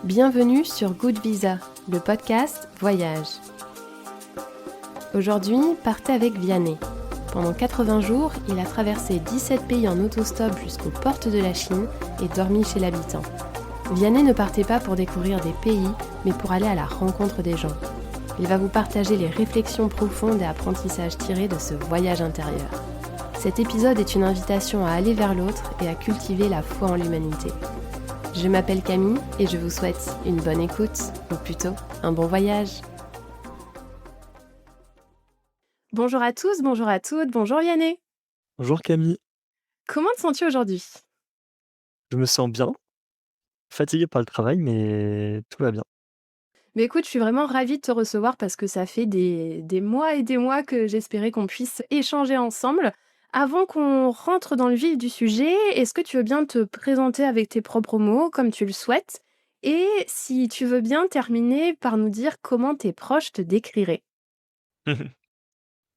Bienvenue sur Good Visa, le podcast Voyage. Aujourd'hui, partez avec Vianney. Pendant 80 jours, il a traversé 17 pays en autostop jusqu'aux portes de la Chine et dormi chez l'habitant. Vianney ne partait pas pour découvrir des pays, mais pour aller à la rencontre des gens. Il va vous partager les réflexions profondes et apprentissages tirés de ce voyage intérieur. Cet épisode est une invitation à aller vers l'autre et à cultiver la foi en l'humanité. Je m'appelle Camille et je vous souhaite une bonne écoute, ou plutôt un bon voyage. Bonjour à tous, bonjour à toutes, bonjour Vianney. Bonjour Camille, Comment te sens-tu aujourd'hui ? je me sens bien, fatigué par le travail, mais tout va bien. Mais écoute, je suis vraiment ravie de te recevoir parce que ça fait des mois et des mois que j'espérais qu'on puisse échanger ensemble. Avant qu'on rentre dans le vif du sujet, est-ce que tu veux bien te présenter avec tes propres mots, comme tu le souhaites ? Et si tu veux bien terminer par nous dire comment tes proches te décriraient.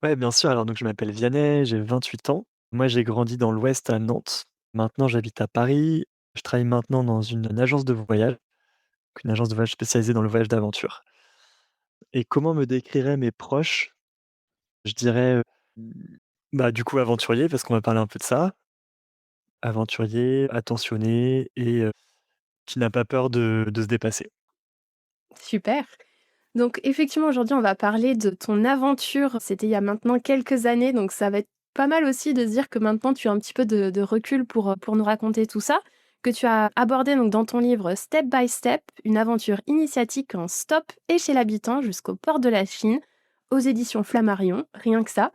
Ouais, bien sûr, alors donc je m'appelle Vianney, j'ai 28 ans. Moi, j'ai grandi dans l'Ouest à Nantes. Maintenant, j'habite à Paris. Je travaille maintenant dans une agence de voyage, donc une agence de voyage spécialisée dans le voyage d'aventure. Et comment me décriraient mes proches? Je dirais, bah, du coup, aventurier, parce qu'on va parler un peu de ça. Aventurier, attentionné et qui n'a pas peur de se dépasser. Super. Donc effectivement, aujourd'hui, on va parler de ton aventure. C'était il y a maintenant quelques années, donc ça va être pas mal aussi de se dire que maintenant tu as un petit peu de recul pour nous raconter tout ça, que tu as abordé donc dans ton livre Step by Step, une aventure initiatique en stop et chez l'habitant jusqu'au port de la Chine, aux éditions Flammarion, rien que ça,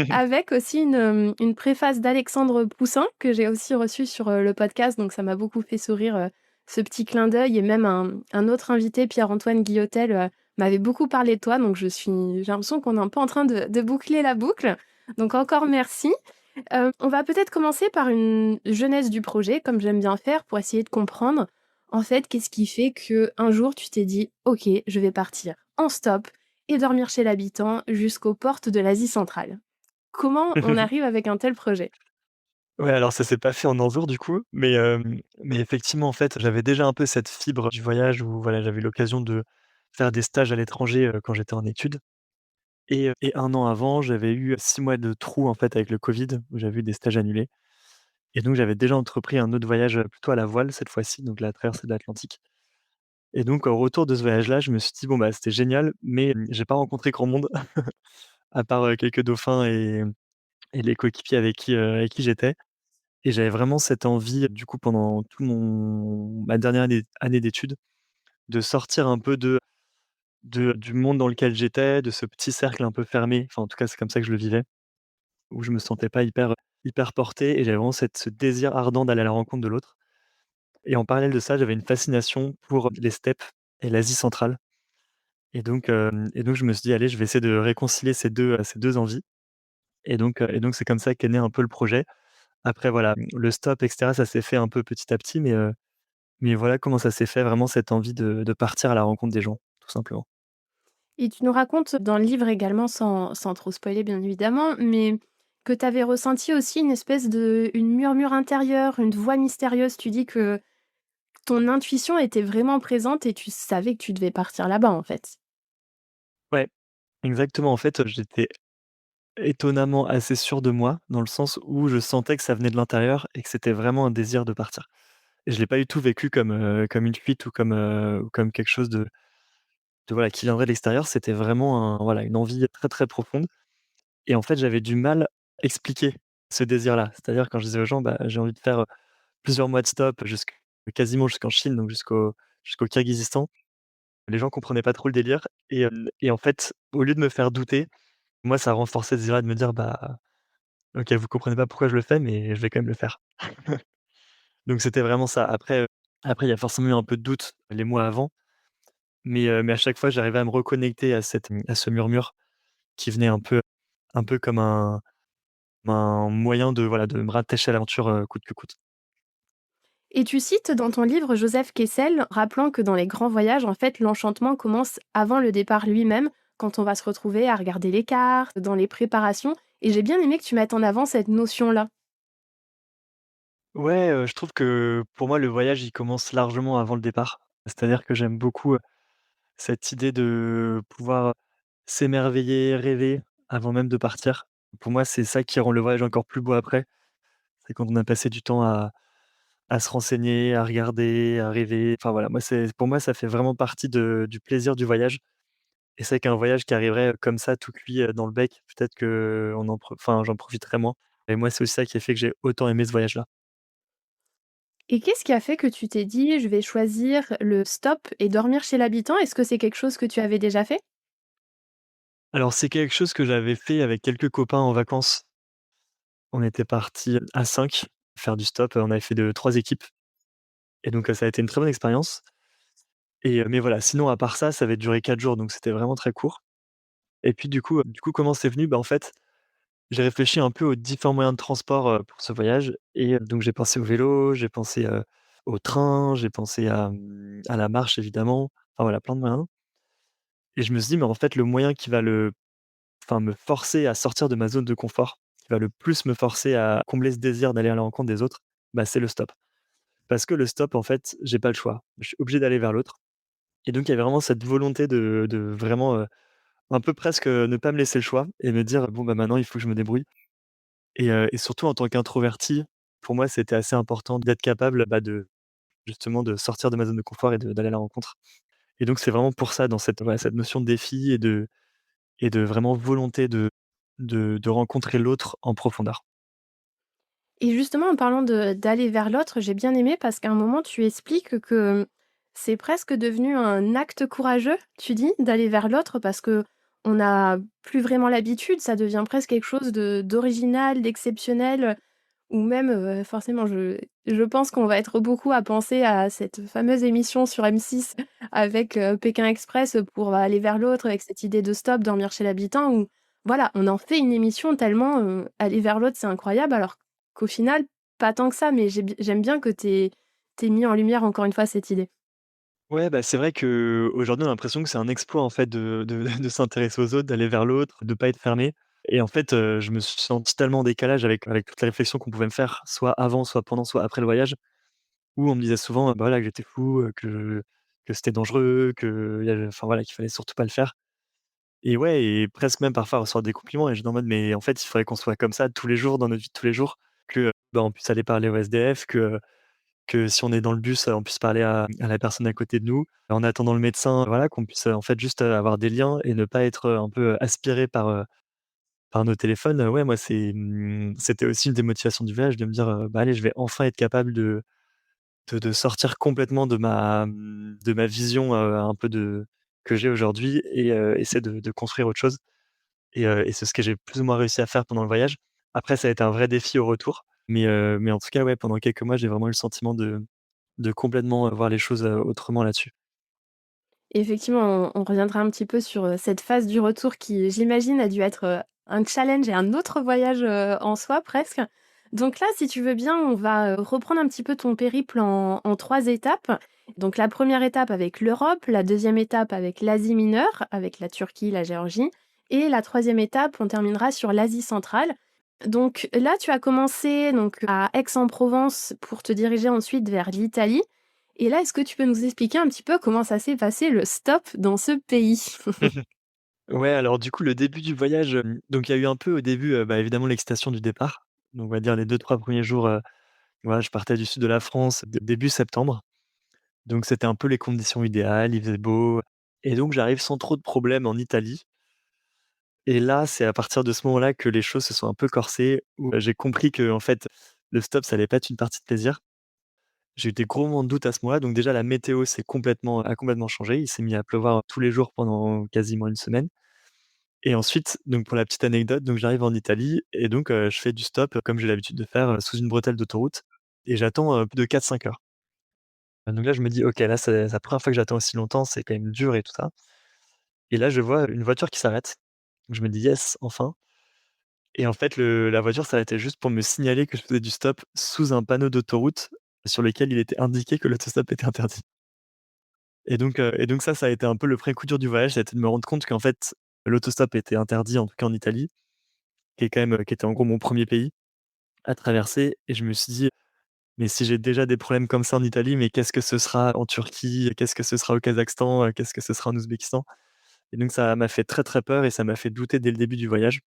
avec aussi une préface d'Alexandre Poussin que j'ai aussi reçue sur le podcast, donc ça m'a beaucoup fait sourire ce petit clin d'œil et même un autre invité, Pierre-Antoine Guillotel, m'avait beaucoup parlé de toi, donc j'ai l'impression qu'on est un peu en train de boucler la boucle. Donc encore merci. On va peut-être commencer par une genèse du projet, comme j'aime bien faire, pour essayer de comprendre, en fait, qu'est-ce qui fait que un jour tu t'es dit, ok, je vais partir en stop et dormir chez l'habitant jusqu'aux portes de l'Asie centrale. Comment on arrive avec un tel projet? Ouais, alors ça s'est pas fait en un jour du coup, mais effectivement, en fait, j'avais déjà un peu cette fibre du voyage où voilà, j'avais eu l'occasion de faire des stages à l'étranger, quand j'étais en études et 1 an avant, j'avais eu 6 mois de trou, en fait, avec le covid, où j'avais eu des stages annulés et donc j'avais déjà entrepris un autre voyage, plutôt à la voile cette fois-ci, donc la traversée de l'Atlantique et donc au retour de ce voyage-là, je me suis dit: «Bon, bah, c'était génial, mais j'ai pas rencontré grand monde à part, quelques dauphins et les coéquipiers avec qui j'étais». Et j'avais vraiment cette envie, du coup, pendant tout mon ma dernière année d'études, de sortir un peu de du monde dans lequel j'étais, de ce petit cercle un peu fermé. Enfin, en tout cas, c'est comme ça que je le vivais, où je me sentais pas hyper porté et j'avais vraiment ce désir ardent d'aller à la rencontre de l'autre et en parallèle de ça, j'avais une fascination pour les steppes et l'Asie centrale et donc je me suis dit: «Allez, je vais essayer de réconcilier ces deux envies» et donc c'est comme ça qu'est né un peu le projet. Après voilà, le stop et cetera, ça s'est fait un peu petit à petit, mais voilà comment ça s'est fait, vraiment cette envie de partir à la rencontre des gens, tout simplement. Et tu nous racontes dans le livre également, sans trop spoiler bien évidemment, mais que tu avais ressenti aussi une espèce une murmure intérieure, une voix mystérieuse. Tu dis que ton intuition était vraiment présente et tu savais que tu devais partir là-bas, en fait. Ouais, exactement. En fait, j'étais étonnamment assez sûr de moi, dans le sens où je sentais que ça venait de l'intérieur et que c'était vraiment un désir de partir. Et je l'ai pas du tout vécu comme une fuite ou comme quelque chose de voilà, qui viendrait de l'extérieur. C'était vraiment voilà, une envie très, très profonde et en fait, j'avais du mal à expliquer ce désir-là. C'est-à-dire quand je disais aux gens: «Bah, j'ai envie de faire, plusieurs mois de stop quasiment jusqu'en Chine, donc jusqu'au Kirghizistan». Les gens comprenaient pas trop le délire et en fait, au lieu de me faire douter, moi, ça renforçait ce désir-là de me dire: «Bah, OK, vous comprenez pas pourquoi je le fais, mais je vais quand même le faire». Donc c'était vraiment ça. Après il y a forcément eu un peu de doute les mois avant, mais à chaque fois, j'arrivais à me reconnecter à ce murmure qui venait un peu comme un moyen de, voilà, de me rattacher à l'aventure, coûte que coûte. Et tu cites dans ton livre Joseph Kessel, rappelant que dans les grands voyages, en fait, l'enchantement commence avant le départ lui-même, quand on va se retrouver à regarder les cartes, dans les préparations. Et j'ai bien aimé que tu mettes en avant cette notion-là. Ouais, je trouve que pour moi, le voyage, il commence largement avant le départ. C'est-à-dire que j'aime beaucoup, cette idée de pouvoir s'émerveiller, rêver avant même de partir. Pour moi, c'est ça qui rend le voyage encore plus beau après. C'est quand on a passé du temps à se renseigner, à regarder, à rêver. Enfin voilà, moi, c'est pour moi, ça fait vraiment partie du plaisir du voyage et c'est qu'un voyage qui arriverait, comme ça tout cuit, dans le bec, peut-être qu'on en enfin, j'en profiterais moins et moi, c'est aussi ça qui a fait que j'ai autant aimé ce voyage-là. Et qu'est-ce qui a fait que tu t'es dit: «Je vais choisir le stop et dormir chez l'habitant»? Est-ce que c'est quelque chose que tu avais déjà fait? Alors c'est quelque chose que j'avais fait avec quelques copains en vacances. On était partis à 5 faire du stop, on avait fait de 3 équipes et donc, ça a été une très bonne expérience et mais voilà, sinon à part ça, ça avait duré 4 jours donc c'était vraiment très court et puis du coup comment c'est venu? Bah, en fait, j'ai réfléchi un peu aux différents moyens de transport, pour ce voyage et donc j'ai pensé au vélo, j'ai pensé, au train, j'ai pensé à la marche évidemment, enfin voilà, plein de moyens et je me suis dit: «Mais en fait, le moyen qui va me forcer à sortir de ma zone de confort, qui va le plus me forcer à combler ce désir d'aller à la rencontre des autres, bah, c'est le stop». Parce que le stop, en fait, j'ai pas le choix. Je suis obligé d'aller vers l'autre et donc il y avait vraiment cette volonté de vraiment, un peu presque, ne pas me laisser le choix et me dire: «Bon, bah, maintenant il faut que je me débrouille». Et surtout en tant qu'introverti, pour moi, c'était assez important d'être capable, bah, justement de sortir de ma zone de confort et d'aller à la rencontre. Et donc c'est vraiment pour ça dans cette voilà, cette notion de défi et de vraiment volonté de rencontrer l'autre en profondeur. Et justement, en parlant de d'aller vers l'autre, j'ai bien aimé parce qu'à un moment, tu expliques que c'est presque devenu un acte courageux, tu dis, d'aller vers l'autre parce que on n'a plus vraiment l'habitude, ça devient presque quelque chose de d'original, d'exceptionnel, ou même, forcément, je pense qu'on va être beaucoup à penser à cette fameuse émission sur M6 avec, Pékin Express pour aller vers l'autre avec cette idée de stop, dormir chez l'habitant où voilà, on en fait une émission tellement, aller vers l'autre, c'est incroyable alors qu'au final, pas tant que ça, mais j'aime bien que tu mis en lumière encore une fois cette idée. Ouais, bah, c'est vrai qu'aujourd'hui, on a l'impression que c'est un exploit, en fait, de de s'intéresser aux autres, d'aller vers l'autre, de pas être fermé et en fait, je me suis senti tellement en décalage avec toutes les réflexions qu'on pouvait me faire, soit avant, soit pendant, soit après le voyage, où on me disait souvent, bah, voilà, que j'étais fou, que c'était dangereux, que y avait enfin, voilà, qu'il fallait surtout pas le faire et ouais et presque même parfois recevoir des compliments et j'étais en mode: «Mais en fait, il faudrait qu'on soit comme ça tous les jours dans notre vie de tous les jours, que, bah, on puisse aller parler aux SDF, que si on est dans le bus, on puisse parler à la personne à côté de nous. En attendant le médecin, voilà, qu'on puisse, en fait, juste, avoir des liens et ne pas être, un peu, aspiré par nos téléphones. Ouais, moi, c'était aussi une des motivations du voyage de me dire, «Bah, allez, je vais enfin être capable de sortir complètement de ma vision, un peu que j'ai aujourd'hui et essayer de construire autre chose» et c'est ce que j'ai plus ou moins réussi à faire pendant le voyage. Après, ça a été un vrai défi au retour, mais en tout cas, ouais, pendant quelques mois, j'ai vraiment eu le sentiment de complètement, voir les choses, autrement là-dessus. Effectivement, on reviendra un petit peu sur, cette phase du retour qui, j'imagine, a dû être, un challenge et un autre voyage, en soi presque. Donc là, si tu veux bien, on va, reprendre un petit peu ton périple en 3 étapes. Donc la première étape avec l'Europe, la deuxième étape avec l'Asie mineure, avec la Turquie, la Géorgie et la troisième étape, on terminera sur l'Asie centrale. Donc là, tu as commencé donc à Aix-en-Provence pour te diriger ensuite vers l'Italie. Et là, est-ce que tu peux nous expliquer un petit peu comment ça s'est passé le stop dans ce pays? Ouais, alors du coup, le début du voyage, donc il y a eu un peu au début, bah, évidemment l'excitation du départ. Donc on va dire les 2-3 premiers jours, voilà, je partais du sud de la France début septembre. Donc c'était un peu les conditions idéales, il faisait beau et donc j'arrive sans trop de problèmes en Italie et là, c'est à partir de ce moment-là que les choses se sont un peu corsées, où, j'ai compris que en fait, le stop, ça allait pas être une partie de plaisir. J'ai eu des gros moments de doute à ce moment-là, donc déjà la météo a complètement changé. Il s'est mis à pleuvoir tous les jours pendant quasiment une semaine et ensuite, donc pour la petite anecdote, donc j'arrive en Italie et donc je fais du stop, comme j'ai l'habitude de faire, sous une bretelle d'autoroute et j'attends, plus de 4-5 heures. Donc là, je me dis: «OK, là, c'est la première fois que j'attends aussi longtemps, c'est quand même dur et tout ça» et là, je vois une voiture qui s'arrête. Je me dis: «Yes, enfin» et en fait, la voiture s'arrêtait juste pour me signaler que je faisais du stop sous un panneau d'autoroute sur lequel il était indiqué que l'autostop était interdit. Et donc ça a été un peu le coup dur du voyage, ça a été de me rendre compte qu'en fait, l'autostop était interdit, en tout cas en Italie, qui était en gros mon premier pays à traverser et je me suis dit: mais si j'ai déjà des problèmes comme ça en Italie, mais qu'est-ce que ce sera en Turquie? Qu'est-ce que ce sera au Kazakhstan? Qu'est-ce que ce sera en Ouzbékistan? Et donc ça m'a fait très, très peur et ça m'a fait douter dès le début du voyage.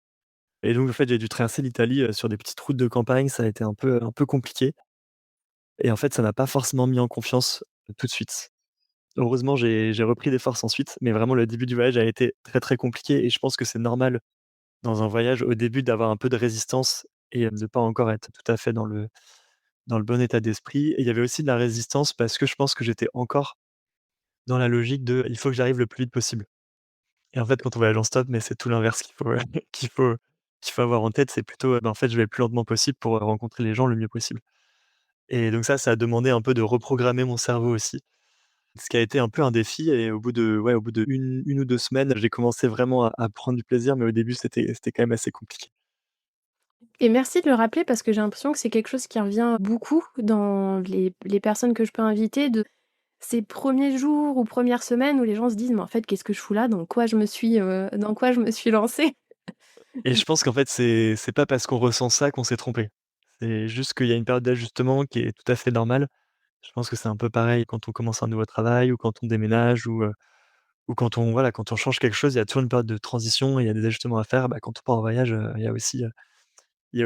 Et donc en fait, j'ai dû traverser l'Italie, sur des petites routes de campagne, ça a été un peu compliqué et en fait, ça m'a pas forcément mis en confiance, tout de suite. Heureusement, j'ai repris des forces ensuite, mais vraiment le début du voyage a été très, très compliqué et je pense que c'est normal dans un voyage au début d'avoir un peu de résistance et de pas encore être tout à fait dans le bon état d'esprit et il y avait aussi de la résistance parce que je pense que j'étais encore dans la logique de: «Il faut que j'arrive le plus vite possible» et en fait, quand on voyage en stop, mais c'est tout l'inverse qu'il faut, qu'il faut qu'il faut avoir en tête, c'est plutôt, en fait, je vais le plus lentement possible pour, rencontrer les gens le mieux possible et donc ça a demandé un peu de reprogrammer mon cerveau aussi. Ce qui a été un peu un défi et au bout de 1 ou 2 semaines, j'ai commencé vraiment à prendre du plaisir, mais au début, c'était quand même assez compliqué. Et merci de le rappeler parce que j'ai l'impression que c'est quelque chose qui revient beaucoup dans les personnes que je peux inviter, de ces premiers jours ou premières semaines où les gens se disent: «Mais en fait, qu'est-ce que je fous là? Dans quoi je me suis lancée?» Et je pense qu'en fait, c'est pas parce qu'on ressent ça qu'on s'est trompé. C'est juste qu'il y a une période d'ajustement qui est tout à fait normale. Je pense que c'est un peu pareil quand on commence un nouveau travail ou quand on déménage ou quand on voilà, quand on change quelque chose, il y a toujours une période de transition et il y a des ajustements à faire. Bah, quand on part en voyage, il y a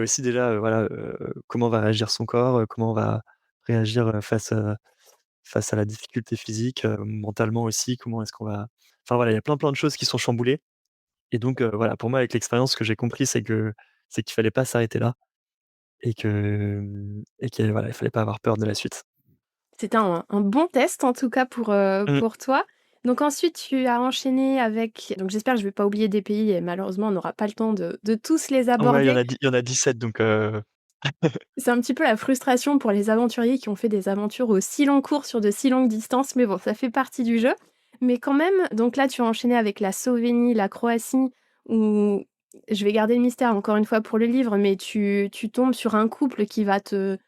aussi déjà, voilà, comment va réagir son corps, comment on va réagir, face à la difficulté physique, mentalement aussi, comment est-ce qu'on va enfin voilà, il y a plein, plein de choses qui sont chamboulées et donc voilà, pour moi, avec l'expérience, ce que j'ai compris, c'est qu'il fallait pas s'arrêter là et que voilà, il fallait pas avoir peur de la suite. C'était un bon test en tout cas Mmh. pour toi. Donc ensuite tu as enchaîné avec, donc j'espère que je vais pas oublier des pays et malheureusement on n'aura pas le temps de tous les Ouais, aborder. il y en a 17 donc C'est un petit peu la frustration pour les aventuriers qui ont fait des aventures au si long cours sur de si longues distances, mais bon, ça fait partie du jeu. Mais quand même, donc là, tu as enchaîné avec la Slovénie, la Croatie, où je vais garder le mystère encore une fois pour le livre, mais tu tombes sur un couple qui va te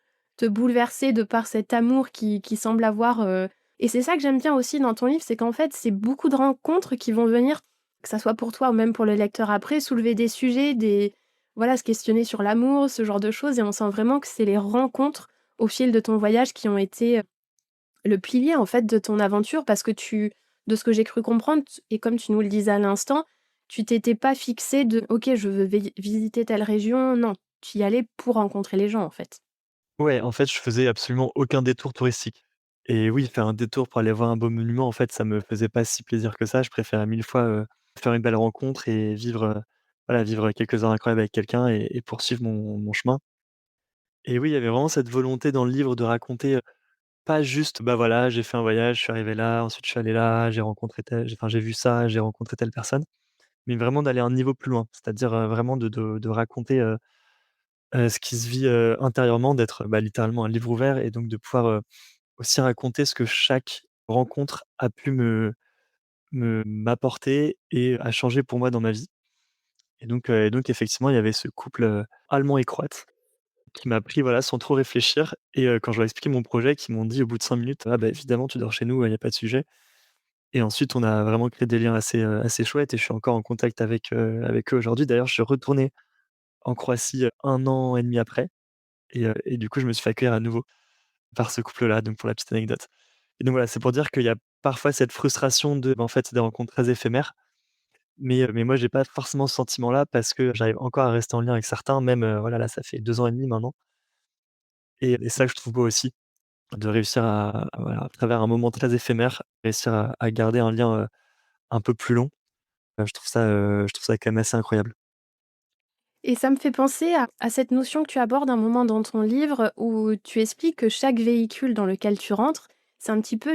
bouleverser de par cet amour qui semble avoir. Et c'est ça que j'aime bien aussi dans ton livre, c'est qu'en fait, c'est beaucoup de rencontres qui vont venir, que ça soit pour toi ou même pour le lecteur après, soulever des sujets, voilà, se questionner sur l'amour, ce genre de choses et on sent vraiment que c'est les rencontres au fil de ton voyage qui ont été, le pilier, en fait, de ton aventure parce que de ce que j'ai cru comprendre et comme tu nous le disais à l'instant, tu t'étais pas fixé de: «OK, je veux visiter telle région». Non, tu y allais pour rencontrer les gens, en fait. ouais, en fait, je faisais absolument aucun détour touristique et oui, faire un détour pour aller voir un beau monument, en fait, ça me faisait pas si plaisir que ça. Je préférais 1000 fois, faire une belle rencontre et voilà, vivre quelques heures incroyables avec quelqu'un et poursuivre mon chemin et oui, il y avait vraiment cette volonté dans le livre de raconter, pas juste, bah, voilà, j'ai fait un voyage, je suis arrivé là, ensuite je suis allé là, j'ai rencontré j'ai vu ça, j'ai rencontré telle personne, mais vraiment d'aller un niveau plus loin. C'est-à-dire, vraiment de raconter, ce qui se vit, intérieurement, d'être, bah, littéralement un livre ouvert et donc de pouvoir, aussi raconter ce que chaque rencontre a pu m'apporter et a changé pour moi dans ma vie et donc effectivement, il y avait ce couple, allemand et croate qui m'a pris, voilà, sans trop réfléchir et quand je leur ai expliqué mon projet, qui m'ont dit au bout de 5 minutes: «Ah bah, évidemment, tu dors chez nous, il y a pas de sujet» et ensuite on a vraiment créé des liens assez chouettes et je suis encore en contact avec eux aujourd'hui. D'ailleurs, je suis retourné en Croatie, 1 an et demi après et du coup, je me suis fait accueillir à nouveau par ce couple-là, donc pour la petite anecdote. Et donc voilà, c'est pour dire qu'il y a parfois cette frustration de, bah, en fait, c'est des rencontres très éphémères, mais moi, j'ai pas forcément ce sentiment-là parce que j'arrive encore à rester en lien avec certains, même, voilà, là, ça fait 2 ans et demi maintenant et ça que je trouve beau aussi, de réussir voilà, à travers un moment très éphémère, réussir à garder un lien, un peu plus long. Je trouve ça quand même assez incroyable. Et ça me fait penser à cette notion que tu abordes un moment dans ton livre où tu expliques que chaque véhicule dans lequel tu rentres, c'est un petit peu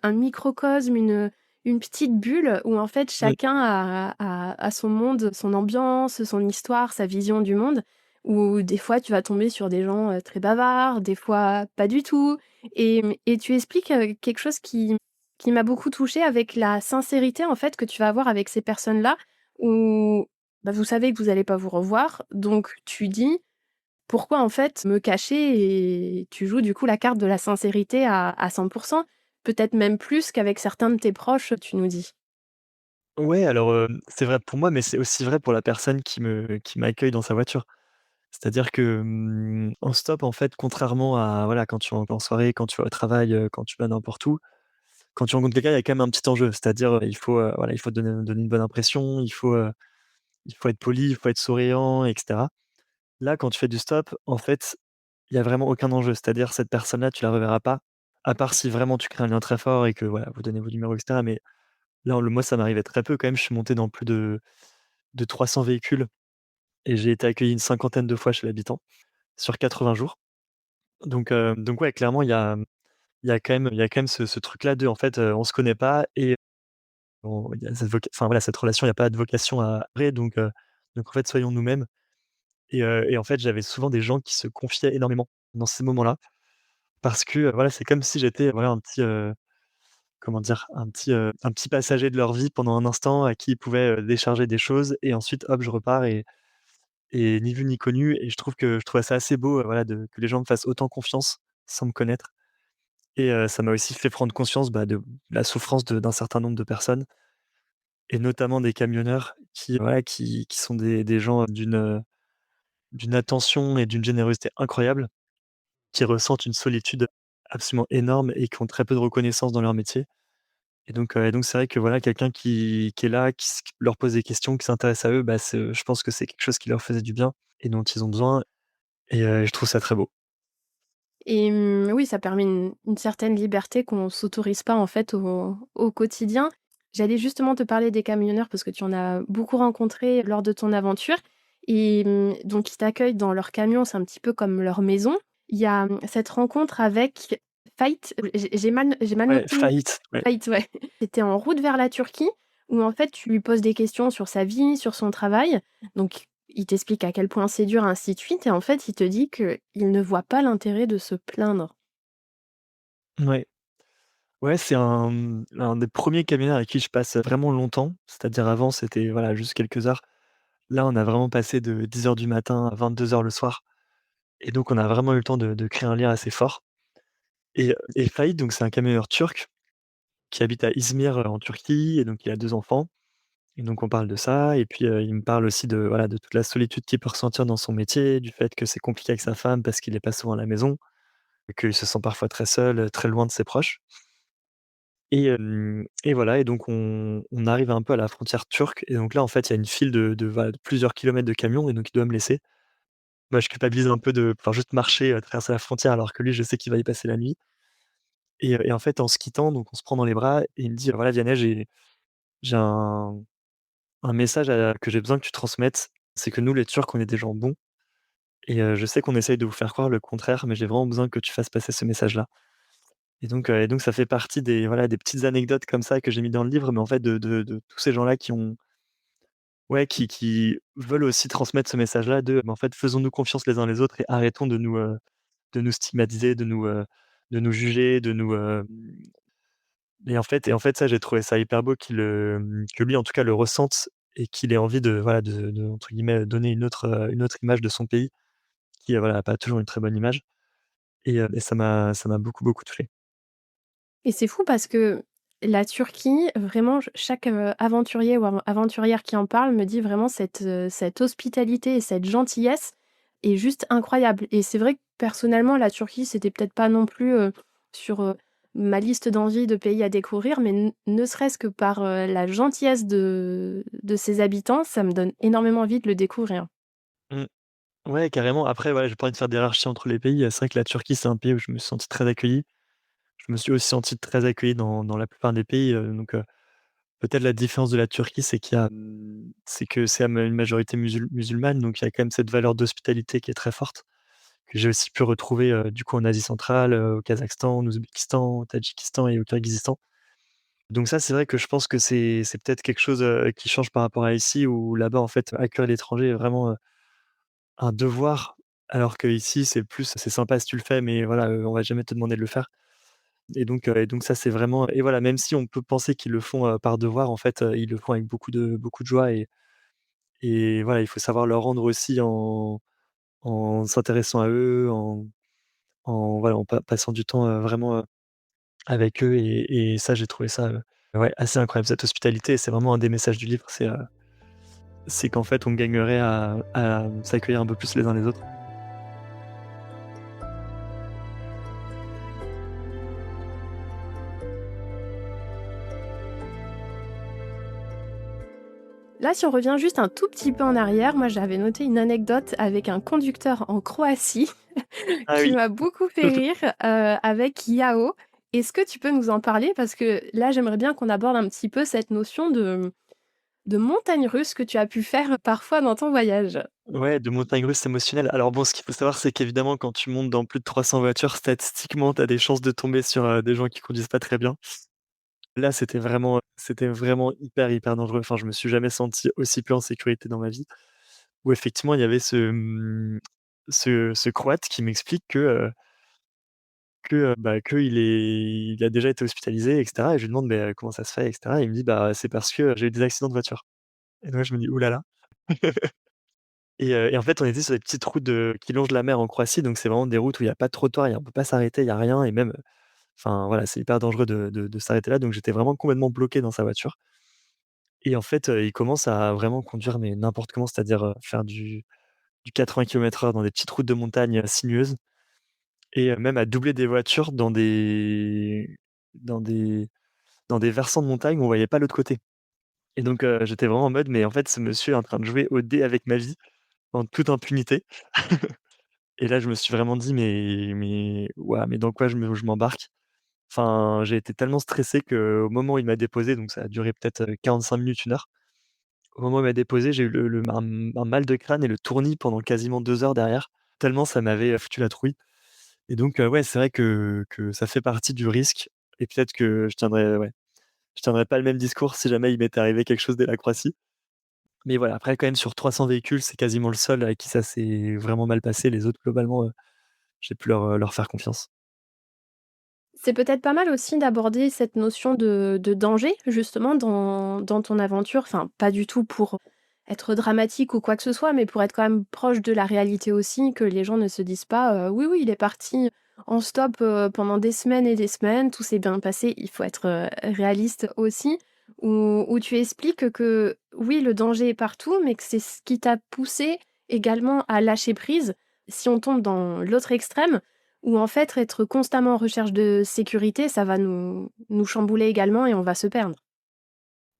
un microcosme, une petite bulle où en fait Mmh. chacun a son monde, son ambiance, son histoire, sa vision du monde. Où des fois tu vas tomber sur des gens très bavards, des fois pas du tout. Et tu expliques quelque chose qui m'a beaucoup touchée avec la sincérité en fait que tu vas avoir avec ces personnes-là. Où bah, vous savez que vous allez pas vous revoir, donc tu dis: «Pourquoi en fait me cacher?» et tu joues du coup la carte de la sincérité à 100. Peut-être même plus qu'avec certains de tes proches, tu nous dis. Ouais, alors, c'est vrai pour moi, mais c'est aussi vrai pour la personne qui m'accueille dans sa voiture. C'est-à-dire que, en stop, en fait, contrairement à voilà, quand tu rentres en soirée, quand tu vas au travail, quand tu vas n'importe où, quand tu rencontres quelqu'un, il y a quand même un petit enjeu. C'est-à-dire, il faut, voilà, il faut donner une bonne impression, il faut être poli, il faut être souriant et cetera. Là, quand tu fais du stop, en fait, il y a vraiment aucun enjeu. C'est-à-dire cette personne-là, tu la reverras pas, à part si vraiment tu crées un lien très fort et que voilà, vous donnez vos numéros et cetera. Mais là, moi, ça m'arrivait très peu quand même. Je suis monté dans plus de 300 véhicules et j'ai été accueilli une cinquantaine de fois chez l'habitant sur 80 jours. Donc ouais, clairement, il y a quand même ce truc-là de en fait, on se connaît pas et il y a enfin voilà, cette relation, il y a pas de vocation à durer donc en fait, soyons nous-mêmes et en fait, j'avais souvent des gens qui se confiaient énormément dans ces moments-là parce que, voilà, c'est comme si j'étais, voilà, un petit, comment dire? Un petit passager de leur vie pendant un instant à qui ils pouvaient, décharger des choses et ensuite hop, je repars et ni vu ni connu et je trouvais ça assez beau, voilà, que les gens me fassent autant confiance sans me connaître et ça m'a aussi fait prendre conscience, bah, de la souffrance d'un certain nombre de personnes et notamment des camionneurs qui, voilà, qui sont des gens d'une attention et d'une générosité incroyable, qui ressentent une solitude absolument énorme et qui ont très peu de reconnaissance dans leur métier et donc c'est vrai que, voilà, quelqu'un qui est là, qui leur pose des questions, qui s'intéresse à eux, bah, je pense que c'est quelque chose qui leur faisait du bien et dont ils ont besoin et je trouve ça très beau. Et oui, ça permet une certaine liberté qu'on s'autorise pas, en fait, au quotidien. J'allais justement te parler des camionneurs parce que tu en as beaucoup rencontré lors de ton aventure et donc ils t'accueillent dans leur camion, c'est un petit peu comme leur maison. Il y a, cette rencontre avec Fait, j'ai mal Ouais, noté faillite, ouais. Fait, ouais. C'était en route vers la Turquie où, en fait, tu lui poses des questions sur sa vie, sur son travail, donc il t'explique à quel point c'est dur, ainsi de suite et en fait, il te dit qu'il ne voit pas l'intérêt de se plaindre. Ouais. Ouais, c'est un des premiers camionneurs avec qui je passe vraiment longtemps. C'est-à-dire avant, c'était, voilà, juste quelques heures. Là, on a vraiment passé de 10 heures du matin à 22 heures le soir et donc on a vraiment eu le temps de créer un lien assez fort et Faïd, donc c'est un camionneur turc qui habite à İzmir, en Turquie et donc il a 2 enfants et donc on parle de ça et puis, il me parle aussi de, voilà, de toute la solitude qu'il peut ressentir dans son métier, du fait que c'est compliqué avec sa femme parce qu'il est pas souvent à la maison, et qu'il se sent parfois très seul, très loin de ses proches. Et voilà et donc on arrive un peu à la frontière turque et donc là, en fait, il y a une file de voilà, de plusieurs kilomètres de camions et donc il doit me laisser. Moi, je culpabilise un peu de pouvoir juste marcher, traverser la frontière alors que lui, je sais qu'il va y passer la nuit et en fait, en se quittant, donc on se prend dans les bras et il me dit: «Voilà Vianney, j'ai un message que j'ai besoin que tu transmettes. C'est que nous, les Turcs, on est des gens bons et je sais qu'on essaye de vous faire croire le contraire, mais j'ai vraiment besoin que tu fasses passer ce message-là». Et donc ça fait partie des, voilà, des petites anecdotes comme ça que j'ai mis dans le livre, mais en fait de tous ces gens-là qui ont ouais, qui veulent aussi transmettre ce message-là en fait, faisons-nous confiance les uns les autres et arrêtons de nous stigmatiser, de nous juger, et en fait ça, j'ai trouvé ça hyper beau que lui, en tout cas, le ressente et qu'il ait envie de, voilà, de entre guillemets, «donner une autre image de son pays» qui, voilà, a pas toujours une très bonne image et ça m'a beaucoup, beaucoup touché. Et c'est fou parce que la Turquie, vraiment, chaque, aventurier ou aventurière qui en parle me dit vraiment cette hospitalité et cette gentillesse est juste incroyable. Et c'est vrai que personnellement, la Turquie, c'était peut-être pas non plus, sur, ma liste d'envies de pays à découvrir, mais ne serait-ce que par, la gentillesse de ses habitants, ça me donne énormément envie de le découvrir. Mmh. Ouais, carrément. Après, voilà, j'ai pas envie de faire d'hierarchie entre les pays. C'est vrai que la Turquie, c'est un pays où je me suis senti très accueilli. Je me suis aussi senti très accueilli dans la plupart des pays, peut-être la différence de la Turquie, c'est que c'est une majorité musulmane, donc il y a quand même cette valeur d'hospitalité qui est très forte, que j'ai aussi pu retrouver, du coup en Asie centrale, au Kazakhstan, en Ouzbékistan, au Tadjikistan et au Kirghizistan. Donc ça, c'est vrai que je pense que c'est peut-être quelque chose, qui change par rapport à ici où là-bas, en fait, accueillir l'étranger est vraiment, un devoir, alors qu'ici, c'est plus: «C'est sympa si tu le fais, mais voilà, on va jamais te demander de le faire». Et donc ça, c'est vraiment et voilà, même si on peut penser qu'ils le font, par devoir, en fait, ils le font avec beaucoup de joie et voilà, il faut savoir leur rendre aussi en s'intéressant à eux, voilà, en passant du temps, vraiment, avec eux et ça, j'ai trouvé ça, ouais, assez incroyable cette hospitalité et c'est vraiment un des messages du livre, c'est qu'en fait, on gagnerait à s'accueillir un peu plus les uns les autres. Là, si on revient juste un tout petit peu en arrière, moi j'avais noté une anecdote avec un conducteur en Croatie Ah qui oui. m'a beaucoup fait rire, avec Yao. Est-ce que tu peux nous en parler? Parce que là, j'aimerais bien qu'on aborde un petit peu cette notion de montagne russe que tu as pu faire parfois dans ton voyage. Ouais, de montagnes russes émotionnelles. Alors bon, ce qu'il faut savoir, c'est qu'évidemment, quand tu montes dans plus de 300 voitures, statistiquement, tu as des chances de tomber sur, des gens qui conduisent pas très bien. Là, c'était vraiment hyper, hyper dangereux. Enfin, je me suis jamais senti aussi peu en sécurité dans ma vie. Où effectivement, il y avait ce Croate qui m'explique qu'il a déjà été hospitalisé et cetera et je lui demande: «Mais, comment ça se fait?» et cetera et il me dit: «Bah, c'est parce que, j'ai eu des accidents de voiture» et donc je me dis: «Ouh là là». Et en fait, on était sur des petites routes qui longent la mer en Croatie, donc c'est vraiment des routes où il y a pas de trottoir, on peut pas s'arrêter, il y a rien et même, enfin voilà, c'est hyper dangereux de s'arrêter là, donc j'étais vraiment complètement bloqué dans sa voiture et en fait, il commence à vraiment conduire mais n'importe comment, c'est-à-dire, faire du 80 km/h dans des petites routes de montagne, sinueuses et même à doubler des voitures dans des dans des versants de montagne où on voyait pas l'autre côté et donc j'étais vraiment en mode: «Mais en fait, ce monsieur est en train de jouer aux dés avec ma vie en toute impunité». Et là, je me suis vraiment dit: «Mais waouh, mais dans quoi je m'embarque?» Enfin, j'ai été tellement stressé qu'au moment où il m'a déposé, donc ça a duré peut-être, 45 minutes, 1 heure. Au moment où il m'a déposé, j'ai eu le un mal de crâne et le tournis pendant quasiment 2 heures derrière, tellement ça m'avait, foutu la trouille et donc ouais, c'est vrai que ça fait partie du risque et peut-être que je tiendrais pas le même discours si jamais il m'était arrivé quelque chose dès la Croatie. Mais voilà, après quand même sur 300 véhicules, c'est quasiment le seul avec qui ça s'est vraiment mal passé. Les autres globalement, j'ai pu leur faire confiance. C'est peut-être pas mal aussi d'aborder cette notion de danger, justement, dans ton aventure. Enfin, pas du tout pour être dramatique ou quoi que ce soit, mais pour être quand même proche de la réalité aussi, que les gens ne se disent pas, «Oui, oui, il est parti en stop, pendant des semaines et des semaines, tout s'est bien passé». Il faut être, réaliste aussi, où tu expliques que, oui, le danger est partout, mais que c'est ce qui t'a poussé également à lâcher prise. Si on tombe dans l'autre extrême, ou en fait, être constamment en recherche de sécurité, ça va nous chambouler également et on va se perdre.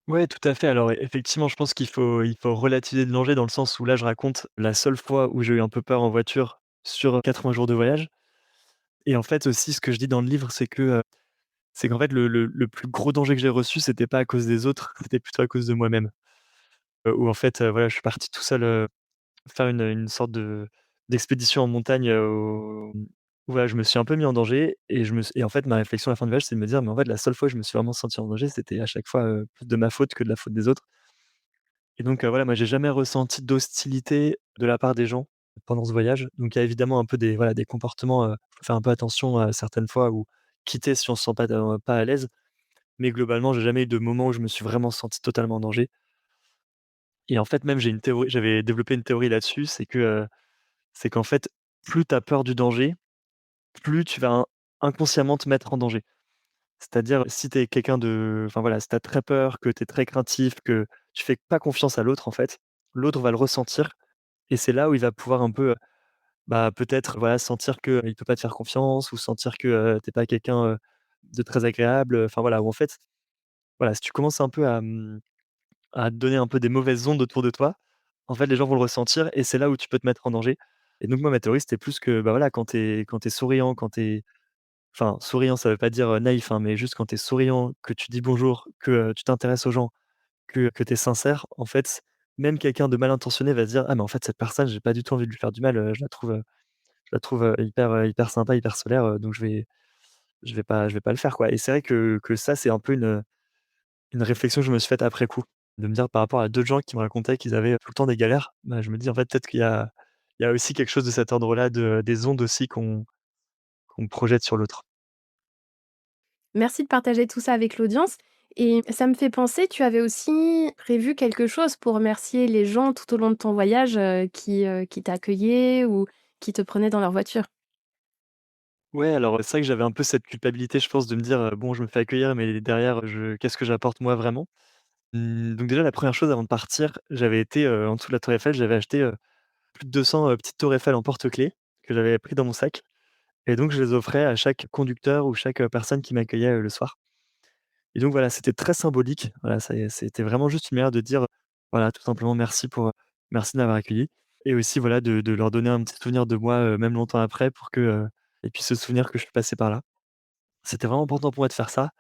Ouais, tout à fait. Alors effectivement, je pense qu'il faut relativiser le danger dans le sens où là, je raconte la seule fois où j'ai eu un peu peur en voiture sur, 80 jours de voyage et en fait aussi ce que je dis dans le livre, c'est qu'en fait le plus gros danger que j'ai reçu, c'était pas à cause des autres, c'était plutôt à cause de moi-même. Où en fait, voilà, je suis parti tout seul, faire une sorte d'expédition en montagne, où voilà, je me suis un peu mis en danger et je me s et en fait, ma réflexion à la fin du voyage, c'est de me dire: «Mais en fait, la seule fois où je me suis vraiment senti en danger, c'était à chaque fois, plus de ma faute que de la faute des autres». Et donc, voilà, moi j'ai jamais ressenti d'hostilité de la part des gens pendant ce voyage. Donc il y a évidemment un peu des comportements, faut faire un peu attention à certaines fois ou quitter si on se sent pas à l'aise. Mais globalement, j'ai jamais eu de moment où je me suis vraiment senti totalement en danger. Et en fait, même j'avais développé une théorie là-dessus, c'est qu'en fait, plus tu as peur du danger, plus tu vas inconsciemment te mettre en danger. C'est-à-dire si tu es quelqu'un de enfin voilà, si tu as très peur, que tu es très craintif, que tu fais pas confiance à l'autre en fait, l'autre va le ressentir et c'est là où il va pouvoir un peu, bah, peut-être, voilà, sentir qu'il peut pas te faire confiance ou sentir que, tu es pas quelqu'un, de très agréable, enfin voilà, où en fait, voilà, si tu commences un peu à te donner un peu des mauvaises ondes autour de toi, en fait, les gens vont le ressentir et c'est là où tu peux te mettre en danger. Et donc moi, ma théorie, c'était plus que, bah, voilà, quand tu es souriant, quand tu es enfin, souriant, ça veut pas dire, naïf, hein, mais juste quand tu es souriant, que tu dis bonjour, que, tu t'intéresses aux gens, que tu es sincère, en fait, même quelqu'un de mal intentionné va se dire: «Ah mais en fait, cette personne, j'ai pas du tout envie de lui faire du mal, je la trouve, hyper sympa, hyper solaire, donc je vais pas le faire, quoi». Et c'est vrai que ça, c'est un peu une réflexion que je me suis faite après coup. De me dire par rapport à d'autres gens qui me racontaient qu'ils avaient tout le temps des galères, bah, je me dis en fait peut-être qu'il y a aussi quelque chose de cet ordre-là des ondes aussi qu'on projette sur l'autre. Merci de partager tout ça avec l'audience et ça me fait penser, tu avais aussi prévu quelque chose pour remercier les gens tout au long de ton voyage, qui t'accueillaient ou qui te prenaient dans leur voiture? Ouais, alors, c'est vrai que j'avais un peu cette culpabilité, je pense, de me dire: «Bon, je me fais accueillir, mais derrière, je qu'est-ce que j'apporte moi vraiment?» Donc déjà la première chose avant de partir, j'avais été, en dessous de la tour Eiffel, j'avais acheté, plus de 200, petites tours Eiffel en porte-clés que j'avais pris dans mon sac et donc je les offrais à chaque conducteur ou chaque, personne qui m'accueillait, le soir et donc voilà, c'était très symbolique. Voilà, c'était vraiment juste une manière de dire, voilà, tout simplement merci pour, merci de m'avoir accueilli et aussi voilà de leur donner un petit souvenir de moi, même longtemps après pour que, ils puissent se souvenir que je suis passé par là. C'était vraiment important pour moi de faire ça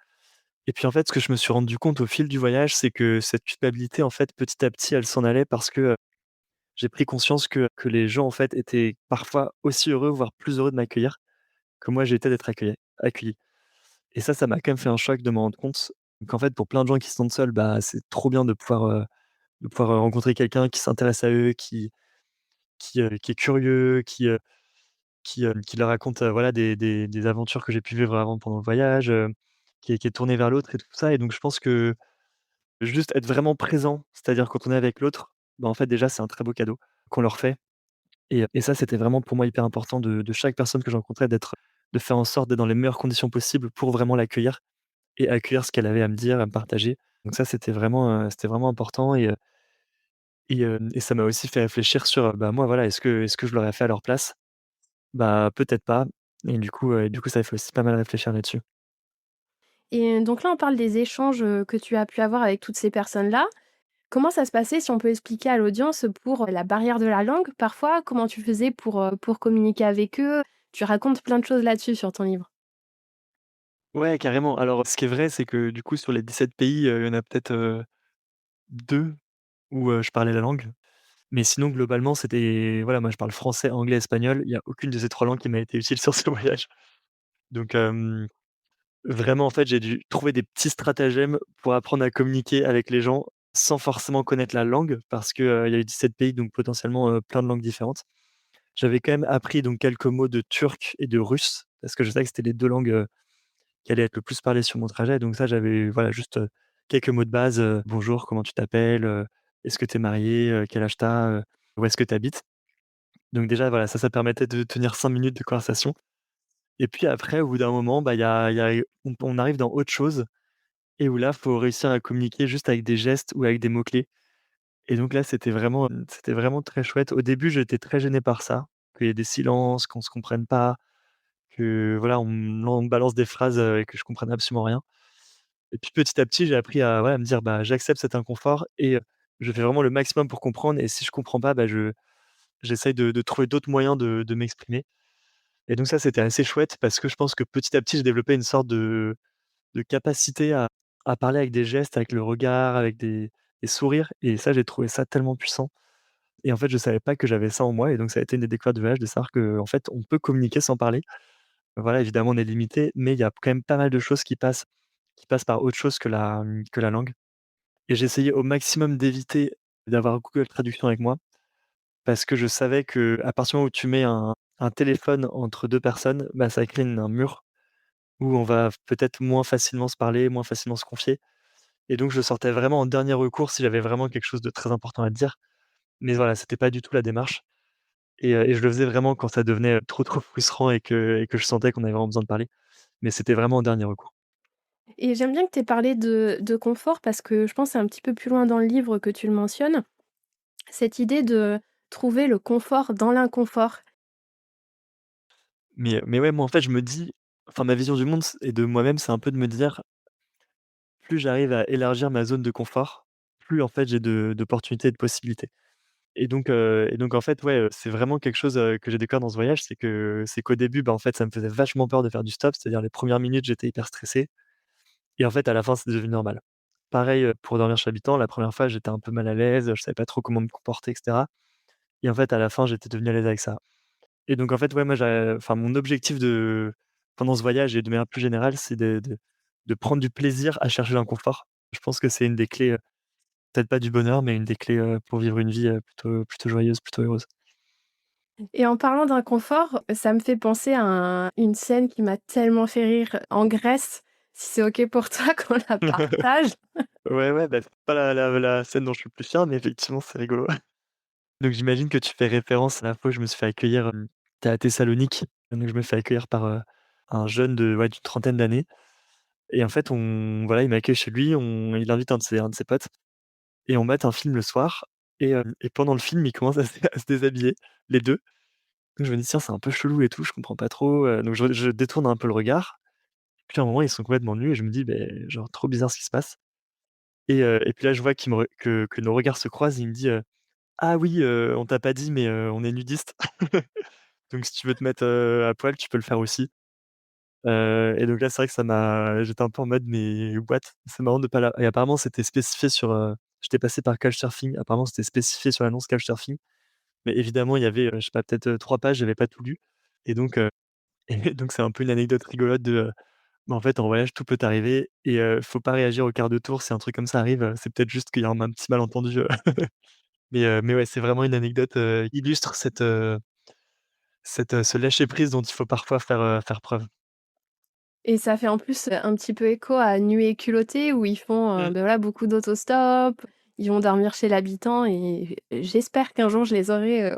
et puis en fait, ce que je me suis rendu compte au fil du voyage, c'est que cette culpabilité, en fait, petit à petit, elle s'en allait parce que, j'ai pris conscience que les gens, en fait, étaient parfois aussi heureux, voire plus heureux de m'accueillir que moi j'étais d'être accueilli et ça m'a quand même fait un choc de me rendre compte qu'en fait, pour plein de gens qui se sentent seuls, bah, c'est trop bien de pouvoir, rencontrer quelqu'un qui s'intéresse à eux, qui est curieux, qui leur raconte, voilà, des aventures que j'ai pu vivre avant pendant le voyage, qui est tourné vers l'autre et tout ça et donc je pense que juste être vraiment présent, c'est-à-dire quand on est avec l'autre, bah, en fait, déjà, c'est un très beau cadeau qu'on leur fait et ça, c'était vraiment pour moi hyper important de chaque personne que je rencontrais de faire en sorte d'être dans les meilleures conditions possibles pour vraiment l'accueillir et accueillir ce qu'elle avait à me dire, à me partager. Donc ça, c'était vraiment important et ça m'a aussi fait réfléchir sur, bah, moi, voilà, est-ce que je l'aurais fait à leur place? Bah, peut-être pas et du coup, ça fait aussi pas mal réfléchir là-dessus. Et donc là, on parle des échanges, que tu as pu avoir avec toutes ces personnes-là. Comment ça se passait, si on peut expliquer à l'audience, pour, la barrière de la langue, parfois? Comment tu faisais pour communiquer avec eux? Tu racontes plein de choses là-dessus sur ton livre. Ouais, carrément. Alors, ce qui est vrai, c'est que, du coup, sur les 17 pays, il y en a peut-être, 2 où, je parlais la langue. Mais sinon, globalement, c'était voilà, moi, je parle français, anglais, espagnol. Il y a aucune de ces 3 langues qui m'a été utile sur ce voyage. Donc, vraiment, en fait, j'ai dû trouver des petits stratagèmes pour apprendre à communiquer avec les gens sans forcément connaître la langue parce que, il y a eu 17 pays, donc potentiellement, plein de langues différentes. J'avais quand même appris donc quelques mots de turc et de russe parce que je savais que c'était les 2 langues, qui allaient être le plus parlées sur mon trajet. Donc ça, j'avais voilà, juste, quelques mots de base, «Bonjour, comment tu t'appelles? Est-ce que tu es marié? Quel âge tu as? Où est-ce que tu habites?» Donc déjà, voilà, ça permettait de tenir 5 minutes de conversation et puis après, au bout d'un moment, bah, on arrive dans autre chose et où là, faut réussir à communiquer juste avec des gestes ou avec des mots-clés et donc là, c'était vraiment très chouette. Au début, j'étais très gêné par ça, qu'il y ait des silences, qu'on se comprenne pas, que voilà, on me balance des phrases, et que je comprenne absolument rien et puis petit à petit, j'ai appris à voilà, me dire: «Bah, j'accepte cet inconfort et je fais vraiment le maximum pour comprendre et si je comprends pas, bah, j'essaye de trouver d'autres moyens de m'exprimer». Et donc ça, c'était assez chouette parce que je pense que petit à petit, j'ai développé une sorte de capacité à parler avec des gestes, avec le regard, avec des sourires et ça, j'ai trouvé ça tellement puissant et en fait, je savais pas que j'avais ça en moi et donc ça a été une des découvertes du voyage de savoir qu'en fait, on peut communiquer sans parler. Voilà, évidemment, on est limité, mais il y a quand même pas mal de choses qui passent par autre chose que la langue et j'essayais au maximum d'éviter d'avoir Google Traduction avec moi parce que je savais qu'à partir du moment où tu mets un téléphone entre 2 personnes, bah, ça crée un mur où on va peut-être moins facilement se parler, moins facilement se confier et donc je sortais vraiment en dernier recours si j'avais vraiment quelque chose de très important à dire. Mais voilà, c'était pas du tout la démarche et je le faisais vraiment quand ça devenait, trop, trop frustrant et que je sentais qu'on avait vraiment besoin de parler. Mais c'était vraiment en dernier recours. Et j'aime bien que tu aies parlé de confort parce que je pense que c'est un petit peu plus loin dans le livre que tu le mentionnes. Cette idée de trouver le confort dans l'inconfort. Mais ouais, moi, en fait, je me dis enfin, ma vision du monde et de moi-même, c'est un peu de me dire: «Plus j'arrive à élargir ma zone de confort, plus, en fait, j'ai d'opportunités et de possibilités». Et donc en fait, ouais, c'est vraiment quelque chose, que j'ai découvert dans ce voyage, c'est qu'au début, bah, en fait, ça me faisait vachement peur de faire du stop, c'est-à-dire les premières minutes, j'étais hyper stressé et en fait, à la fin, c'est devenu normal. Pareil, pour dormir chez l'habitant, la première fois, j'étais un peu mal à l'aise, je savais pas trop comment me comporter et cetera et en fait, à la fin, j'étais devenu à l'aise avec ça et donc en fait, ouais, moi, enfin, mon objectif pendant ce voyage et de manière plus générale, c'est de prendre du plaisir à chercher l'inconfort. Je pense que c'est une des clés, peut-être pas du bonheur, mais une des clés, pour vivre une vie, plutôt joyeuse, plutôt heureuse. Et en parlant d'inconfort, ça me fait penser à une scène qui m'a tellement fait rire en Grèce, si c'est OK pour toi qu'on la partage? Ouais, ouais, bah, c'est pas la scène dont je suis le plus fier, mais effectivement, c'est rigolo. Donc j'imagine que tu fais référence à la fois où je me suis fait accueillir, tu à Thessalonique, donc je me fais accueillir par, un jeune de ouais, d'une trentaine d'années et en fait, il m'accueille chez lui, il invite un de ses potes et on mate un film le soir et pendant le film, ils commencent à se déshabiller, les 2. Donc je me dis: «Tiens, c'est un peu chelou et tout, je comprends pas trop», donc je détourne un peu le regard. Puis à un moment, ils sont complètement nus et je me dis: «Beh, genre trop bizarre ce qui se passe» et puis là, je vois qu'ils me re que nos regards se croisent et il me dit: «Ah oui, on t'a pas dit mais on est nudistes, donc si tu veux te mettre, à poil, tu peux le faire aussi». Et donc là, c'est vrai que ça m'a j'étais un peu en mode: «Mais what?» C'est marrant de pas la et apparemment c'était spécifié sur, j'étais passé par Couchsurfing, apparemment c'était spécifié sur l'annonce Couchsurfing, mais évidemment il y avait, je sais pas, peut-être, 3 pages, j'avais pas tout lu et donc et donc c'est un peu une anecdote rigolote de, bah, en fait, en voyage, tout peut arriver et faut pas réagir au quart de tour si un truc comme ça arrive, c'est peut-être juste qu'il y a un petit malentendu, mais ouais, c'est vraiment une anecdote, qui illustre ce lâcher prise dont il faut parfois faire preuve. Et ça fait en plus, un petit peu écho à Nuit et culottée où ils font, Mmh. voilà, beaucoup d'autostop, ils vont dormir chez l'habitant et j'espère qu'un jour je les aurai,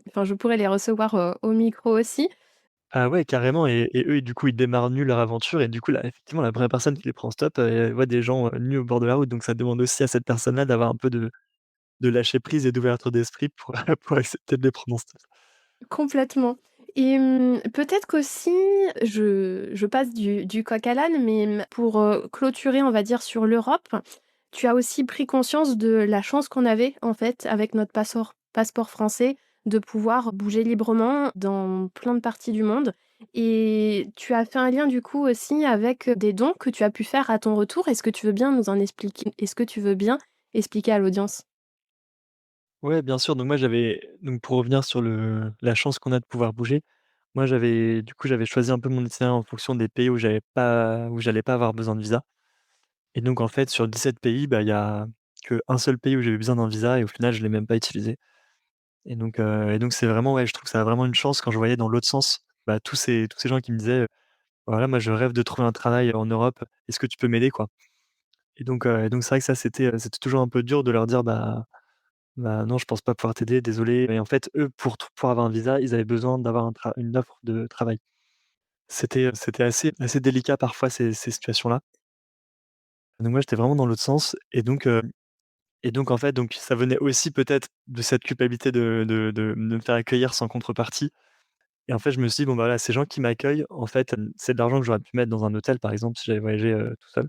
enfin je pourrai les recevoir, au micro aussi. Ah ouais, carrément et eux, du coup, ils démarrent nus leur aventure et du coup, là, effectivement, la première personne qui les prend en stop, elle voit des gens, nus au bord de la route donc ça demande aussi à cette personne-là d'avoir un peu de lâcher prise et d'ouverture d'esprit pour pour accepter de les prendre en stop. Complètement et peut-être qu'aussi je passe du coq à l'âne, mais pour, clôturer, on va dire, sur l'Europe, tu as aussi pris conscience de la chance qu'on avait, en fait, avec notre passeport français, de pouvoir bouger librement dans plein de parties du monde et tu as fait un lien, du coup, aussi avec, des dons que tu as pu faire à ton retour. Est-ce que tu veux bien expliquer à l'audience? Ouais, bien sûr, donc moi, donc pour revenir sur le la chance qu'on a de pouvoir bouger, moi, j'avais choisi un peu mon itinéraire en fonction des pays où j'allais pas avoir besoin de visa et donc en fait, sur 17 pays, bah, il y a qu'un seul pays où j'ai eu besoin d'un visa et au final, je l'ai même pas utilisé. Et donc c'est vraiment ouais, je trouve que ça a vraiment une chance quand je voyais dans l'autre sens, bah, tous ces gens qui me disaient: «Voilà, moi je rêve de trouver un travail en Europe, est-ce que tu peux m'aider, quoi?» Et donc c'est vrai que ça c'était toujours un peu dur de leur dire: «Bah, non, je pense pas pouvoir t'aider, désolé». Et en fait, eux, pour avoir un visa, ils avaient besoin d'avoir une offre de travail. C'était assez délicat parfois ces situations-là. Donc moi, j'étais vraiment dans l'autre sens et donc en fait, donc ça venait aussi peut-être de cette culpabilité de me faire accueillir sans contrepartie. Et en fait, je me suis dit: «Bon, bah, voilà, ces gens qui m'accueillent, en fait, c'est de l'argent que j'aurais pu mettre dans un hôtel, par exemple, si j'avais voyagé, tout seul,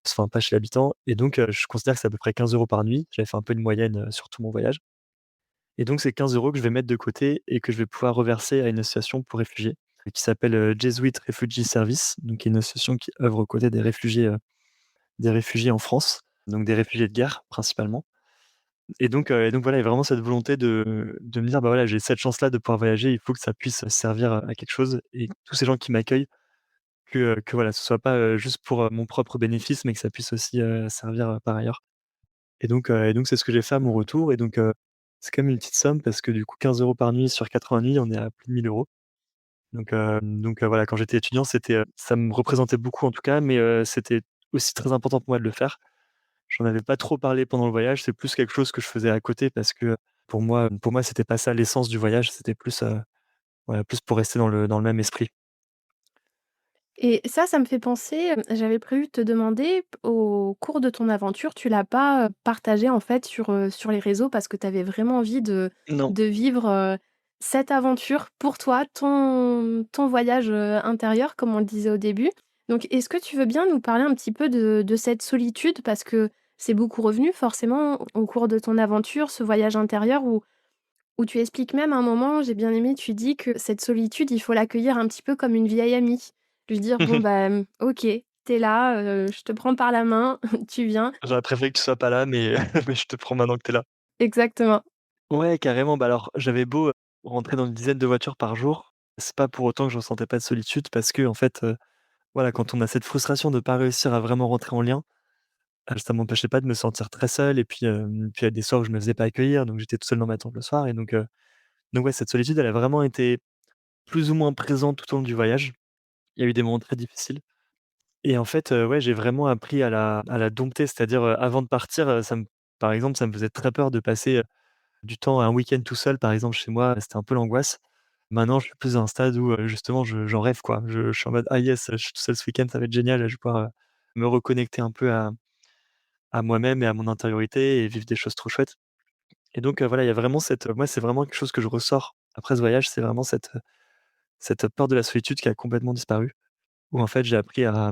enfin, pas chez l'habitant» et donc je considère que c'est à peu près 15 € par nuit. J'avais fait un peu une moyenne, sur tout mon voyage et donc c'est 15 € que je vais mettre de côté et que je vais pouvoir reverser à une association pour réfugiés, qui s'appelle, Jesuit Refugee Service, donc qui est une association qui œuvre aux côtés des réfugiés en France, donc des réfugiés de guerre, principalement. Et donc voilà, il y a vraiment cette volonté de me dire: «Bah, voilà, j'ai cette chance-là de pouvoir voyager, il faut que ça puisse servir, à quelque chose» et tous ces gens qui m'accueillent, que voilà, ce soit pas, juste pour, mon propre bénéfice, mais que ça puisse aussi, servir, par ailleurs. Et donc c'est ce que j'ai fait à mon retour et donc c'est quand même une petite somme parce que du coup 15 € par nuit sur 80 nuits, on est à plus de 1 000 €. Donc voilà, quand j'étais étudiant, ça me représentait beaucoup en tout cas, mais c'était aussi très important pour moi de le faire. J'en avais pas trop parlé pendant le voyage, c'est plus quelque chose que je faisais à côté parce que pour moi, c'était pas ça l'essence du voyage, c'était plus, voilà, plus pour rester dans le même esprit. Et ça me fait penser, j'avais prévu de te demander, au cours de ton aventure, tu l'as pas, partagé en fait sur les réseaux parce que tu avais vraiment envie Non. de vivre, cette aventure pour toi, ton voyage, intérieur comme on le disait au début. Donc est-ce que tu veux bien nous parler un petit peu de cette solitude? Parce que c'est beaucoup revenu forcément au cours de ton aventure, ce voyage intérieur où tu expliques même à un moment, j'ai bien aimé, tu dis que cette solitude, il faut l'accueillir un petit peu comme une vieille amie. Lui dire: «Bon, bah, OK, tu es là, je te prends par la main, tu viens». J'aurais préféré que tu sois pas là, mais mais je te prends maintenant que tu es là. Exactement. Ouais, carrément, bah, alors j'avais beau, rentrer dans une dizaine de voitures par jour, c'est pas pour autant que je ressentais pas de solitude parce qu'en fait, voilà, quand on a cette frustration de pas réussir à vraiment rentrer en lien, ça m'empêchait pas de me sentir très seul et puis il y a des soirs où je me faisais pas accueillir, donc j'étais tout seul dans ma tente le soir et donc ouais, cette solitude, elle a vraiment été plus ou moins présente tout au long du voyage. Il y a eu des moments très difficiles et en fait, ouais, j'ai vraiment appris à la dompter. C'est-à-dire, avant de partir, par exemple, ça me faisait très peur de passer, du temps, un week-end tout seul, par exemple, chez moi, c'était un peu l'angoisse. Maintenant, je suis plus à un stade où, justement, j'en rêve, quoi. Je suis en mode: «Ah yes, je suis tout seul ce week-end, ça va être génial, je vais pouvoir, me reconnecter un peu à moi-même et à mon intériorité et vivre des choses trop chouettes. Et donc, voilà, il y a vraiment cette, moi, c'est vraiment quelque chose que je ressors après ce voyage, c'est vraiment cette peur de la solitude qui a complètement disparu, où en fait j'ai appris à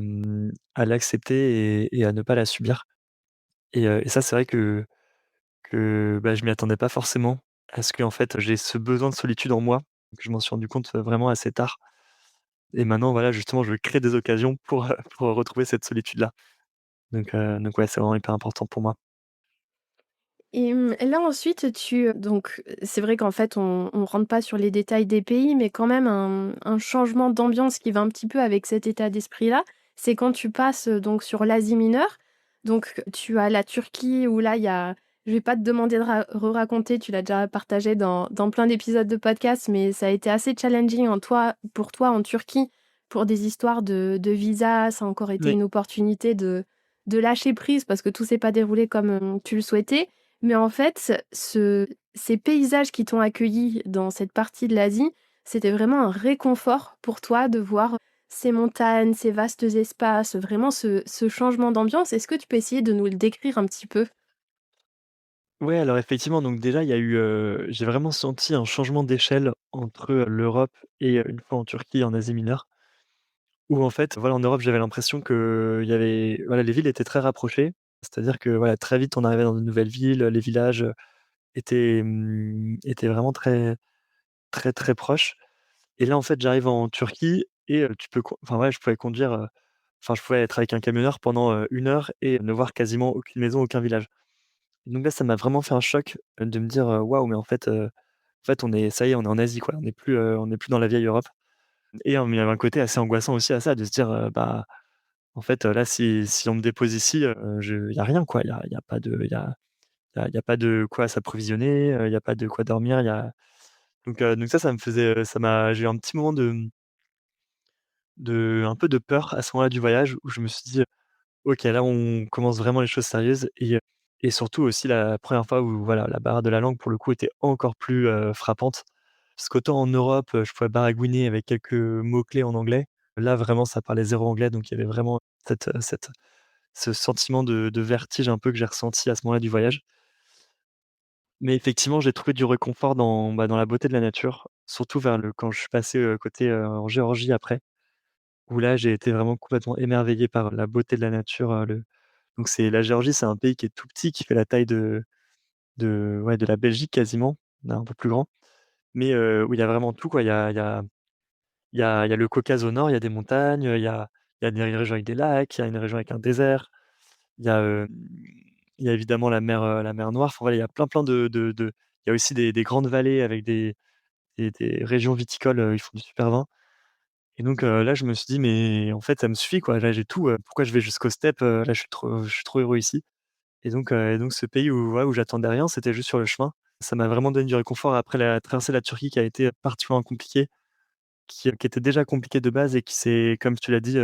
l'accepter et à ne pas la subir. Et ça, c'est vrai que, bah, je m'y attendais pas forcément à ce qu'en fait j'ai ce besoin de solitude en moi. Donc je m'en suis rendu compte, vraiment assez tard. Et maintenant, voilà, justement, je crée des occasions pour, pour retrouver cette solitude-là. Donc ouais, c'est vraiment hyper important pour moi. Et là ensuite donc c'est vrai qu'en fait on rentre pas sur les détails des pays, mais quand même un changement d'ambiance qui va un petit peu avec cet état d'esprit-là, c'est quand tu passes, donc sur l'Asie mineure. Donc tu as la Turquie où là il y a je vais pas te demander de raconter, tu l'as déjà partagé dans plein d'épisodes de podcast, mais ça a été assez challenging pour toi en Turquie, pour des histoires de visa. Ça a encore été Oui, une opportunité de lâcher prise parce que tout s'est pas déroulé comme, tu le souhaitais. Mais en fait, ces paysages qui t'ont accueilli dans cette partie de l'Asie, c'était vraiment un réconfort pour toi de voir ces montagnes, ces vastes espaces, vraiment ce changement d'ambiance. Est-ce que tu peux essayer de nous le décrire un petit peu? ouais, alors effectivement, donc déjà, il y a eu, j'ai vraiment senti un changement d'échelle entre, l'Europe et une fois en Turquie, en Asie mineure, où en fait, voilà, en Europe, j'avais l'impression qu'il y avait, voilà, les villes étaient très rapprochées. C'est-à-dire que, voilà, très vite, on arrivait dans de nouvelles villes, les villages, étaient vraiment très, très, très proches. Et là, en fait, j'arrive en Turquie et tu peux enfin, ouais, je pouvais conduire, enfin, je pouvais être avec un camionneur pendant, 1 heure et ne voir quasiment aucune maison, aucun village. Donc là, ça m'a vraiment fait un choc, de me dire, «Waouh, mais en fait, on est ça y est, on est en Asie, quoi. On n'est plus dans la vieille Europe». Et mais il y avait un côté assez angoissant aussi à ça, de se dire, bah, en fait, là, si on me dépose ici, il y a rien, quoi. Il y a pas de il y a pas de quoi s'approvisionner, il y a pas de quoi dormir, il y a donc ça me faisait, j'ai eu un petit moment de un peu de peur à ce moment-là du voyage où je me suis dit: «OK, là, on commence vraiment les choses sérieuses». Et surtout aussi la première fois où voilà, la barrière de la langue pour le coup était encore plus, frappante. Parce qu'autant en Europe, je pouvais baragouiner avec quelques mots-clés en anglais. Là, vraiment, ça parlait zéro anglais, donc il y avait vraiment ce sentiment de vertige un peu que j'ai ressenti à ce moment-là du voyage. Mais effectivement, j'ai trouvé du réconfort dans, bah, dans la beauté de la nature, surtout vers le quand je suis passé, côté, en Géorgie après, où là, j'ai été vraiment complètement émerveillé par la beauté de la nature, donc c'est la Géorgie, c'est un pays qui est tout petit, qui fait la taille de ouais, de la Belgique quasiment, un peu plus grand, mais où il y a vraiment tout, quoi. Il y a le Caucase au nord, il y a des montagnes, il y a des régions avec des lacs, il y a une région avec un désert, il y a, il y a évidemment la mer Noire. Enfin voilà, il y a plein de il y a aussi des grandes vallées avec des régions viticoles, ils font du super vin. Et donc là, je me suis dit: «Mais en fait, ça me suffit, quoi. Là, j'ai tout, pourquoi je vais jusqu'aux steppes? Là, je suis trop heureux ici». Et donc ce pays où, voilà, où j'attendais rien, c'était juste sur le chemin. Ça m'a vraiment donné du réconfort après la traversée de la Turquie qui a été particulièrement compliquée, qui était déjà compliquée de base et qui s'est, comme tu l'as dit,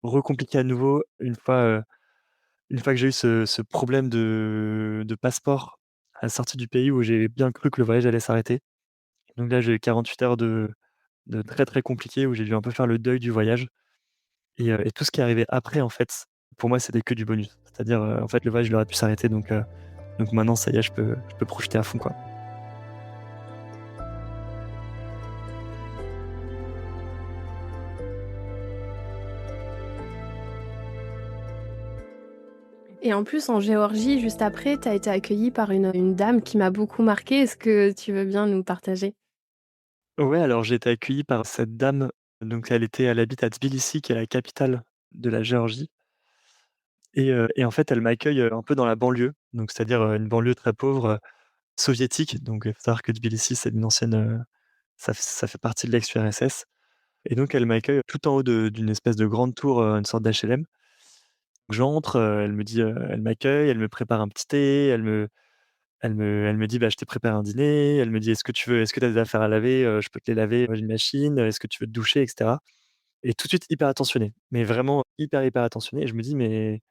recompliquée à nouveau une fois que j'ai eu ce problème de passeport à la sortie du pays où j'ai bien cru que le voyage allait s'arrêter. Donc là, j'ai eu 48 heures de très, très compliqué où j'ai dû un peu faire le deuil du voyage et tout ce qui est arrivé après, en fait, pour moi, c'était que du bonus. C'est-à-dire, en fait, le voyage, il aurait pu s'arrêter donc maintenant, ça y est, je peux profiter à fond, quoi. Et en plus, en Géorgie, juste après, tu as été accueilli par une dame qui m'a beaucoup marquée. Est-ce que tu veux bien nous partager? Ouais, alors j'ai été accueilli par cette dame, donc elle habite à Tbilissi, qui est la capitale de la Géorgie. Et en fait, elle m'accueille, un peu dans la banlieue, donc c'est-à-dire, une banlieue très pauvre, soviétique. Donc il faut savoir que Tbilissi, c'est une ancienne, ça fait partie de l'ex-URSS. Et donc elle m'accueille tout en haut d'une espèce de grande tour, une sorte d'HLM. J'entre, elle m'accueille, elle me prépare un petit thé, elle me dit: «Bah, je t'ai préparé un dîner». Elle me dit: Est-ce que tu as des affaires à laver? Je peux te les laver, j'ai une machine. Est-ce que tu veux te doucher?» et cetera. Et tout de suite hyper attentionné, mais vraiment hyper, hyper attentionné. Et je me dis: «Mais»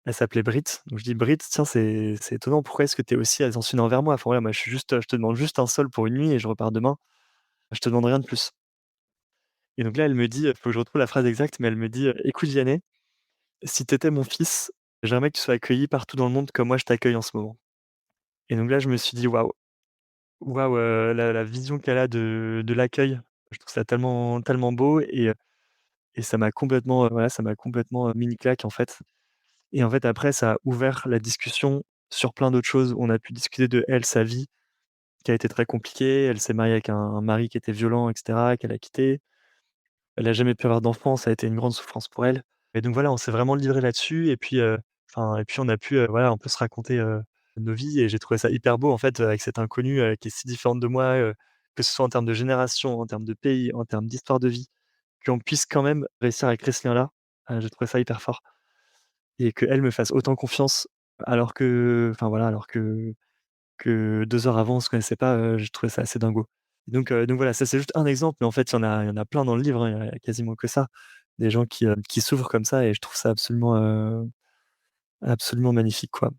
elle s'appelait Brit, donc je dis: «Brit, tiens, c'est étonnant, pourquoi est-ce que tu es aussi attentionné envers moi? Enfin voilà, moi je te demande juste un sol pour une nuit et je repars demain. Je te demande rien de plus». Et donc là, elle me dit, faut que je retrouve la phrase exacte, mais elle me dit: «Écoute Vianney, si tu étais mon fils, J'aimerais que tu sois accueilli partout dans le monde comme moi je t'accueille en ce moment. Et donc là, je me suis dit: «Waouh, waouh, la vision qu'elle a de l'accueil». Je trouve ça tellement tellement beau et ça m'a complètement, voilà, ça m'a complètement, mis une claque, en fait. Et en fait, après, ça a ouvert la discussion sur plein d'autres choses. On a pu discuter de elle, sa vie, qui a été très compliquée. Elle s'est mariée avec un mari qui était violent et cetera, qu'elle a quitté. Elle a jamais pu avoir d'enfant, ça a été une grande souffrance pour elle. Et donc voilà, on s'est vraiment livré là-dessus et puis, enfin et puis on a pu, voilà, on peut se raconter, nos vies et j'ai trouvé ça hyper beau, en fait, avec cette inconnue, qui est si différente de moi, que ce soit en termes de génération, en termes de pays, en termes d'histoire de vie, qu'on puisse quand même réussir à créer ce lien-là. J'ai trouvé ça hyper fort et qu'elle me fasse autant confiance alors que enfin voilà, alors que 2 heures avant on se connaissait pas, j'ai trouvé ça assez dingo. Donc voilà, ça c'est juste un exemple, mais en fait il y en a plein dans le livre, hein, il y a quasiment que ça. Des gens qui s'ouvrent comme ça et je trouve ça absolument, absolument magnifique, quoi.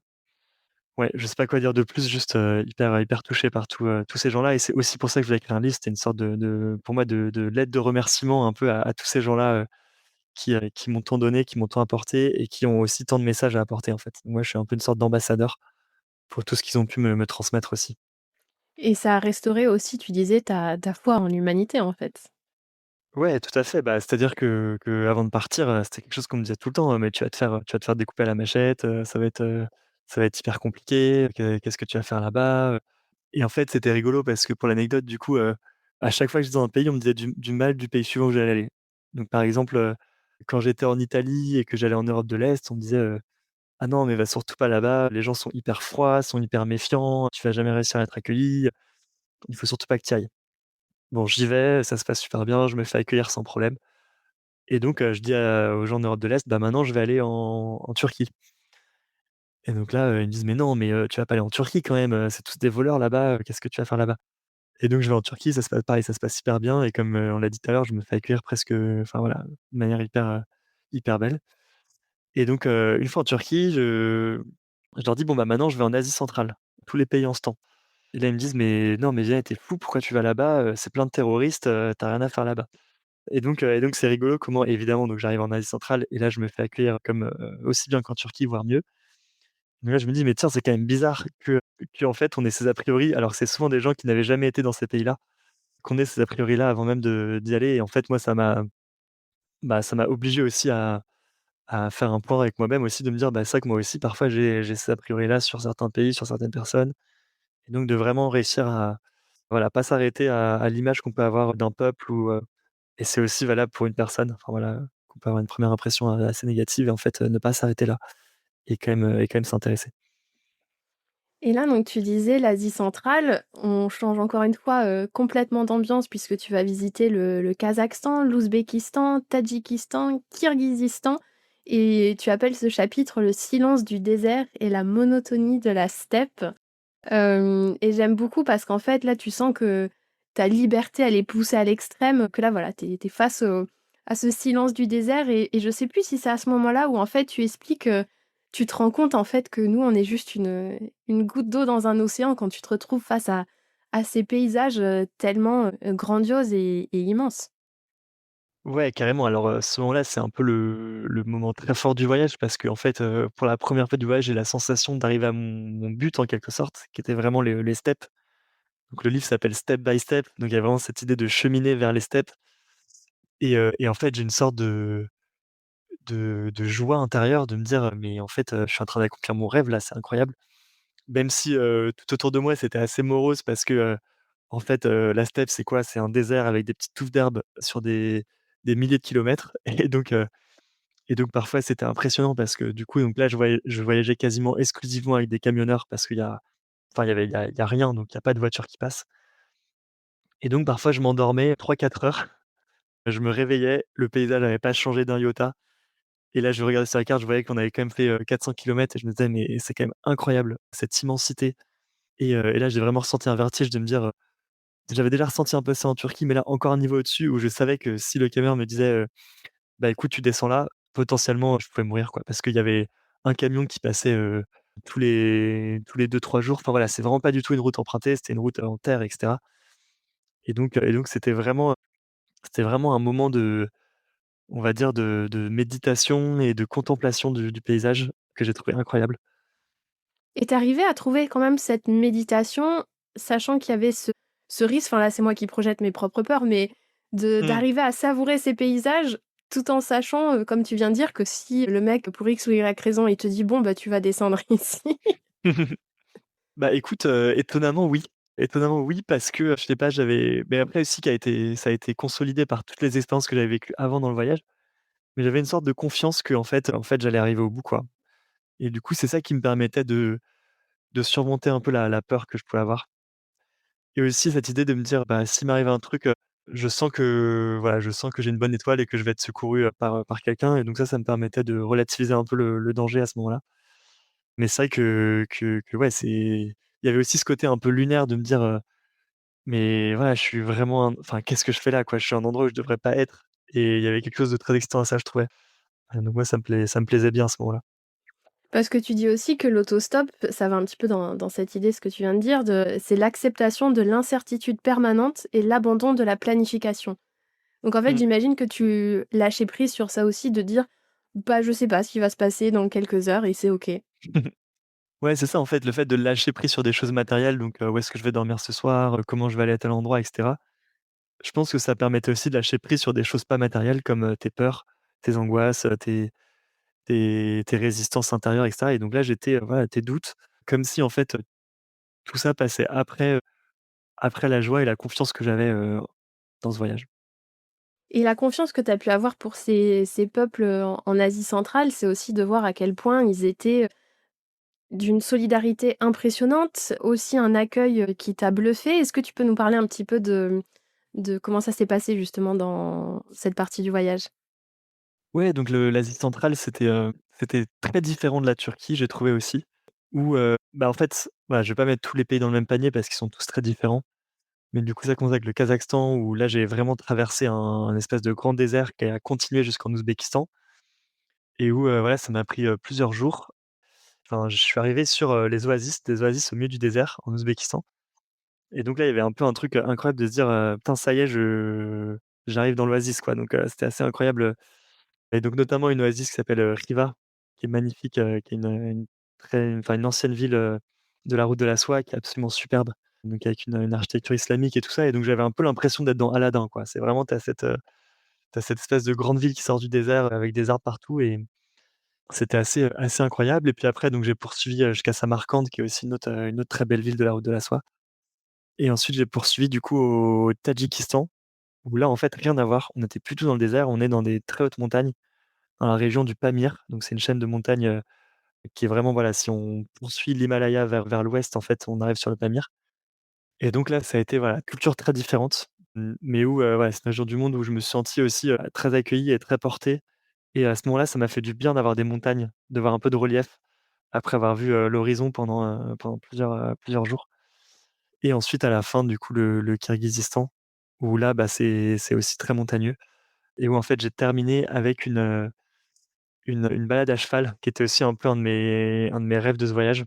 Ouais, je sais pas quoi dire de plus, juste, hyper touché par tous ces gens-là et c'est aussi pour ça que je voulais écrire un livre. C'était une sorte de pour moi de lettre de remerciement un peu à tous ces gens-là, qui m'ont tant donné, qui m'ont tant apporté et qui ont aussi tant de messages à apporter, en fait. Moi, je suis un peu une sorte d'ambassadeur pour tout ce qu'ils ont pu me transmettre aussi. Et ça a restauré aussi, tu disais, ta foi en l'humanité, en fait? Ouais, tout à fait. Bah, c'est-à-dire que avant de partir, c'était quelque chose qu'on me disait tout le temps, «Mais tu vas te faire découper à la machette, ça va être hyper compliqué, qu'est-ce que tu vas faire là-bas?» Et en fait, c'était rigolo parce que pour l'anecdote, du coup, à chaque fois que j'étais dans un pays, on me disait du mal du pays suivant où j'allais aller. Donc par exemple, quand j'étais en Italie et que j'allais en Europe de l'Est, on me disait, «Ah non, mais va surtout pas là-bas, les gens sont hyper froids, sont hyper méfiants, tu vas jamais réussir à être accueilli, il faut surtout pas que tu y ailles». Bon, j'y vais, ça se passe super bien, je me fais accueillir sans problème et donc je dis aux gens d'Europe de l'Est: «Bah, maintenant je vais aller en Turquie» et donc là, ils me disent: «Mais non, mais tu vas pas aller en Turquie quand même, c'est tous des voleurs là-bas, qu'est-ce que tu vas faire là-bas?» Et donc je vais en Turquie, ça se passe pareil, ça se passe super bien et comme, on l'a dit tout à l'heure, je me fais accueillir presque, enfin voilà, de manière hyper belle et donc une fois en Turquie, je leur dis: «Bon, bah, maintenant je vais en Asie centrale, tous les pays en ce temps». Et là, ils me disent: «Mais non, mais viens, tu fou, pourquoi tu vas là-bas? C'est plein de terroristes, tu rien à faire là-bas». Et donc c'est rigolo comment évidemment, donc j'arrive en Asie centrale et là, je me fais accueillir comme, aussi bien qu'en Turquie, voire mieux. Donc là, je me dis: «Mais tiens, c'est quand même bizarre qu'en fait, on ait ces a priori», alors que c'est souvent des gens qui n'avaient jamais été dans ces pays-là, qu'on ait ces a priori-là avant même de d'y aller et en fait, moi, ça m'a obligé aussi à faire un point avec moi-même aussi, de me dire: «Bah, c'est vrai que moi aussi, parfois, j'ai ces a priori-là sur certains pays, sur certaines personnes» et donc de vraiment réussir à, voilà, pas s'arrêter à l'image qu'on peut avoir d'un peuple ou et c'est aussi valable pour une personne, enfin voilà, qu'on peut avoir une première impression, assez négative et en fait, ne pas s'arrêter là et quand même s'intéresser. Et là, donc tu disais l'Asie centrale, on change encore une fois, complètement d'ambiance puisque tu vas visiter le Kazakhstan, l'Ouzbékistan, Tadjikistan, Kirghizistan et tu appelles ce chapitre «Le silence du désert et la monotonie de la steppe». Et j'aime beaucoup parce qu'en fait, là, tu sens que ta liberté, elle est poussée à l'extrême, que là, voilà, tu es face à ce silence du désert et je sais plus si c'est à ce moment-là où en fait tu expliques, tu te rends compte en fait que nous, on est juste une goutte d'eau dans un océan quand tu te retrouves face à ces paysages, tellement, grandioses et immenses. Ouais, carrément. Alors, ce moment-là, c'est un peu le moment très fort du voyage parce qu'en fait, pour la première fois du voyage, j'ai la sensation d'arriver à mon but en quelque sorte, qui était vraiment les steppes. Donc le livre s'appelle Step by Step, donc il y a vraiment cette idée de cheminer vers les steppes et en fait, j'ai une sorte de joie intérieure de me dire: «Mais en fait, je suis en train d'accomplir mon rêve là, c'est incroyable». Même si, tout autour de moi, c'était assez morose parce que, en fait, la steppe, c'est quoi? C'est un désert avec des petites touffes d'herbe sur des milliers de kilomètres et donc parfois, c'était impressionnant parce que du coup, donc là, je voyageais quasiment exclusivement avec des camionneurs parce qu'il y a enfin, il y a rien, donc il y a pas de voiture qui passe et donc parfois, je m'endormais 3 4 heures, je me réveillais, le paysage n'avait pas changé d'un iota et là, je regardais sur la carte, je voyais qu'on avait quand même fait, 400 kilomètres et je me disais: «Mais c'est quand même incroyable, cette immensité» et là, j'ai vraiment ressenti un vertige de me dire, j'avais déjà ressenti un peu ça en Turquie, mais là, encore un niveau au-dessus où je savais que si le camionneur me disait, «Bah, écoute, tu descends là», potentiellement, je pouvais mourir, quoi. Parce qu'il y avait un camion qui passait, tous les 2 3 jours. Enfin, voilà, c'est vraiment pas du tout une route empruntée, c'était une route, en terre et cetera et donc c'était vraiment un moment de on va dire de méditation et de contemplation du paysage que j'ai trouvé incroyable. Et tu arrivais à trouver quand même cette méditation, sachant qu'il y avait ce risque, enfin là, c'est moi qui projette mes propres peurs, mais de Mmh. d'arriver à savourer ces paysages tout en sachant, comme tu viens de dire, que si le mec, pour X ou Y raison, il te dit: «Bon, bah, tu vas descendre ici». Bah, écoute, étonnamment oui. Étonnamment oui, parce que, je sais pas, j'avais mais après aussi qui a été ça a été consolidé par toutes les expériences que j'avais vécues avant dans le voyage, mais j'avais une sorte de confiance que en fait, j'allais arriver au bout, quoi, et du coup, c'est ça qui me permettait de surmonter un peu la peur que je pouvais avoir, et aussi cette idée de me dire: «Bah, s'il m'arrive un truc, je sens que, voilà, je sens que j'ai une bonne étoile et que je vais être secouru, par quelqu'un», et donc ça me permettait de relativiser un peu le danger à ce moment-là. Mais c'est vrai que ouais, il y avait aussi ce côté un peu lunaire de me dire, «Mais voilà, je suis vraiment enfin, qu'est-ce que je fais là, quoi? Je suis à un endroit où je devrais pas être», et il y avait quelque chose de très excitant à ça, je trouvais. Donc moi, ça me plaisait bien à ce moment-là. Parce que tu dis aussi que l'autostop, ça va un petit peu dans cette idée, ce que tu viens de dire, c'est l'acceptation de l'incertitude permanente et l'abandon de la planification. Donc en fait, Mmh. j'imagine que tu lâchais prise sur ça aussi, de dire: «Bah, je sais pas ce qui va se passer dans quelques heures et c'est OK». Ouais, c'est ça, en fait, le fait de lâcher prise sur des choses matérielles, donc où est-ce que je vais dormir ce soir, comment je vais aller à tel endroit, et cetera. Je pense que ça permettait aussi de lâcher prise sur des choses pas matérielles comme, tes peurs, tes angoisses, tes résistances intérieures, et cetera, et donc là, j'étais, voilà, tes doutes, comme si, en fait, tout ça passait après la joie et la confiance que j'avais, dans ce voyage. Et la confiance que tu as pu avoir pour ces peuples, en Asie centrale, c'est aussi de voir à quel point ils étaient, d'une solidarité impressionnante, aussi un accueil, qui t'a bluffé. Est-ce que tu peux nous parler un petit peu de comment ça s'est passé justement dans cette partie du voyage? Ouais, donc l'Asie centrale, c'était très différent de la Turquie, j'ai trouvé aussi, où, bah, en fait, voilà, je vais pas mettre tous les pays dans le même panier parce qu'ils sont tous très différents, mais du coup, ça commence avec le Kazakhstan où là, j'ai vraiment traversé un espèce de grand désert qui a continué jusqu'en Ouzbékistan, et où, voilà, ça m'a pris, plusieurs jours. Enfin, je suis arrivé sur, les oasis, des oasis au milieu du désert en Ouzbékistan, et donc là, il y avait un peu un truc, incroyable de se dire, «Putain, ça y est, je j'arrive dans l'oasis, quoi», donc c'était assez incroyable. Et donc notamment une oasis qui s'appelle, Riva, qui est magnifique, qui est une ancienne ville, de la route de la soie qui est absolument superbe, donc avec une architecture islamique et tout ça, et donc j'avais un peu l'impression d'être dans Aladdin, quoi. C'est vraiment tu cette espèce de grande ville qui sort du désert, avec des arbres partout, et c'était assez incroyable, et puis après donc j'ai poursuivi, jusqu'à Samarcande qui est aussi une autre très belle ville de la route de la soie, et ensuite j'ai poursuivi du coup au Tadjikistan où là, en fait, rien à voir. On était plus du tout dans le désert, on est dans des très hautes montagnes, dans la région du Pamir, donc c'est une chaîne de montagnes, qui est vraiment, voilà, si on poursuit l'Himalaya vers l'ouest, en fait, on arrive sur le Pamir, et donc là, ça a été, voilà, culture très différente, mais où, ouais, c'est un jour du monde où je me suis senti aussi, très accueilli et très porté, et à ce moment-là, ça m'a fait du bien d'avoir des montagnes, de voir un peu de relief après avoir vu, l'horizon pendant plusieurs jours, et ensuite à la fin, du coup, le Kirghizistan où là, bah, c'est aussi très montagneux, et où en fait, j'ai terminé avec une balade à cheval qui était aussi un peu un de mes rêves de ce voyage.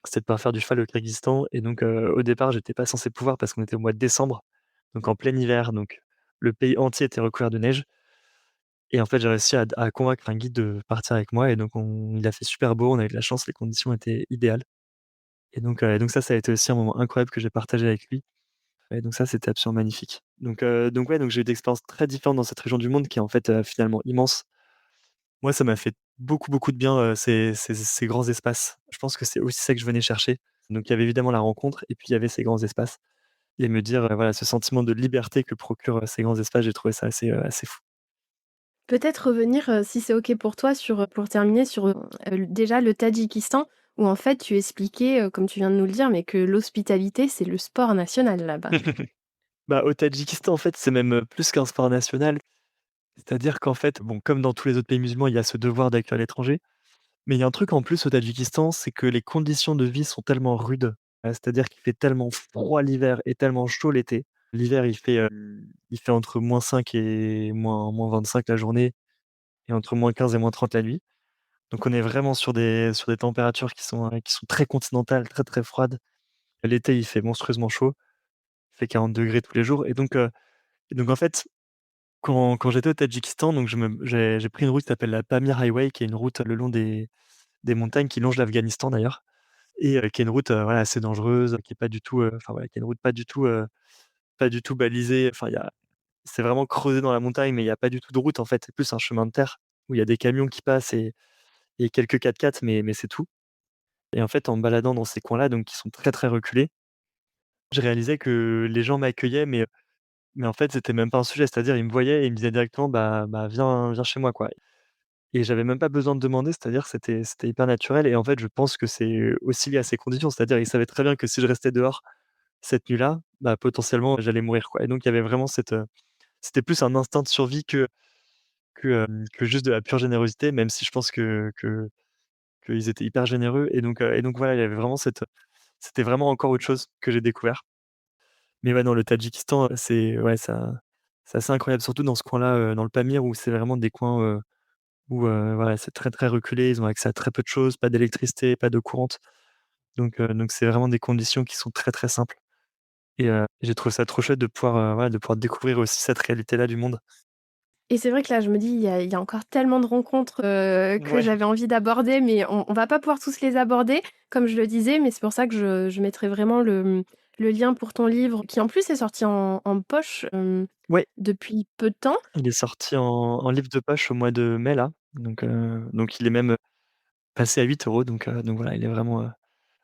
C'était de pouvoir faire du cheval au Kirghizistan, et donc au départ, j'étais pas censé pouvoir parce qu'on était au mois de décembre, donc en plein hiver, donc le pays entier était recouvert de neige, et en fait, j'ai réussi à convaincre un guide de partir avec moi, et donc il a fait super beau, on a eu de la chance, les conditions étaient idéales, et donc ça a été aussi un moment incroyable que j'ai partagé avec lui, et donc ça, c'était absolument magnifique. Donc ouais, donc j'ai eu des expériences très différentes dans cette région du monde qui est en fait, finalement immense. Moi, ça m'a fait beaucoup, beaucoup de bien, ces grands espaces. Je pense que c'est aussi ça que je venais chercher. Donc il y avait évidemment la rencontre et puis il y avait ces grands espaces, et me dire, voilà, ce sentiment de liberté que procurent, ces grands espaces, j'ai trouvé ça assez fou. Peut-être revenir, si c'est OK pour toi, sur, pour terminer sur, déjà le Tadjikistan où en fait tu expliquais, comme tu viens de nous le dire, mais que l'hospitalité, c'est le sport national là-bas. Bah, au Tadjikistan, en fait, c'est même, plus qu'un sport national. C'est-à-dire qu'en fait, bon, comme dans tous les autres pays musulmans, il y a ce devoir d'accueillir l'étranger. Mais il y a un truc en plus au Tadjikistan, c'est que les conditions de vie sont tellement rudes. C'est-à-dire qu'il fait tellement froid l'hiver et tellement chaud l'été. L'hiver, il fait entre -5 et -25 la journée, et entre -15 et -30 la nuit. Donc on est vraiment sur des températures qui sont très continentales, très, très froides. L'été, il fait monstrueusement chaud, il fait 40 degrés tous les jours, et donc en fait, quand j'étais au Tadjikistan, donc j'ai pris une route qui s'appelle la Pamir Highway, qui est une route le long des des montagnes qui longent l'Afghanistan d'ailleurs et qui est une route, voilà assez dangereuse, qui est pas du tout, enfin voilà, qui est une route pas du tout balisée. Enfin il y a c'est vraiment creusé dans la montagne, mais il y a pas du tout de route en fait, c'est plus un chemin de terre où il y a des camions qui passent et quelques 4x4 mais c'est tout et en fait, en me baladant dans ces coins-là, donc qui sont très, très reculés, je réalisais que les gens m'accueillaient mais en fait, c'était même pas un sujet. C'est-à-dire, ils me voyaient et ils me disaient directement: «Bah, viens chez moi, quoi» et j'avais même pas besoin de demander, c'est-à-dire c'était hyper naturel et en fait, je pense que c'est aussi lié à ces conditions. C'est-à-dire, ils savaient très bien que si je restais dehors cette nuit-là, bah, potentiellement, j'allais mourir, quoi et donc il y avait vraiment c'était plus un instinct de survie que juste de la pure générosité, même si je pense que qu'ils étaient hyper généreux et donc voilà, il y avait vraiment c'était vraiment encore autre chose que j'ai découvert. Mais ouais, non, le Tadjikistan, c'est ouais, ça c'est assez incroyable, surtout dans ce coin-là, dans le Pamir où c'est vraiment des coins, où, voilà, c'est très, très reculé. Ils ont accès à très peu de choses, pas d'électricité, pas d'eau courante. Donc c'est vraiment des conditions qui sont très, très simples et j'ai trouvé ça trop chouette de pouvoir, voilà, de pouvoir découvrir aussi cette réalité-là du monde. Et c'est vrai que là, je me dis, il y a encore tellement de rencontres, que Ouais, j'avais envie d'aborder, mais on va pas pouvoir tous les aborder, comme je le disais, mais c'est pour ça que je mettrai vraiment le lien pour ton livre, qui en plus est sorti en poche, ouais, depuis peu de temps. il est sorti en livre de poche au mois de mai là, donc il est même, passé à 8 € donc voilà, il est vraiment,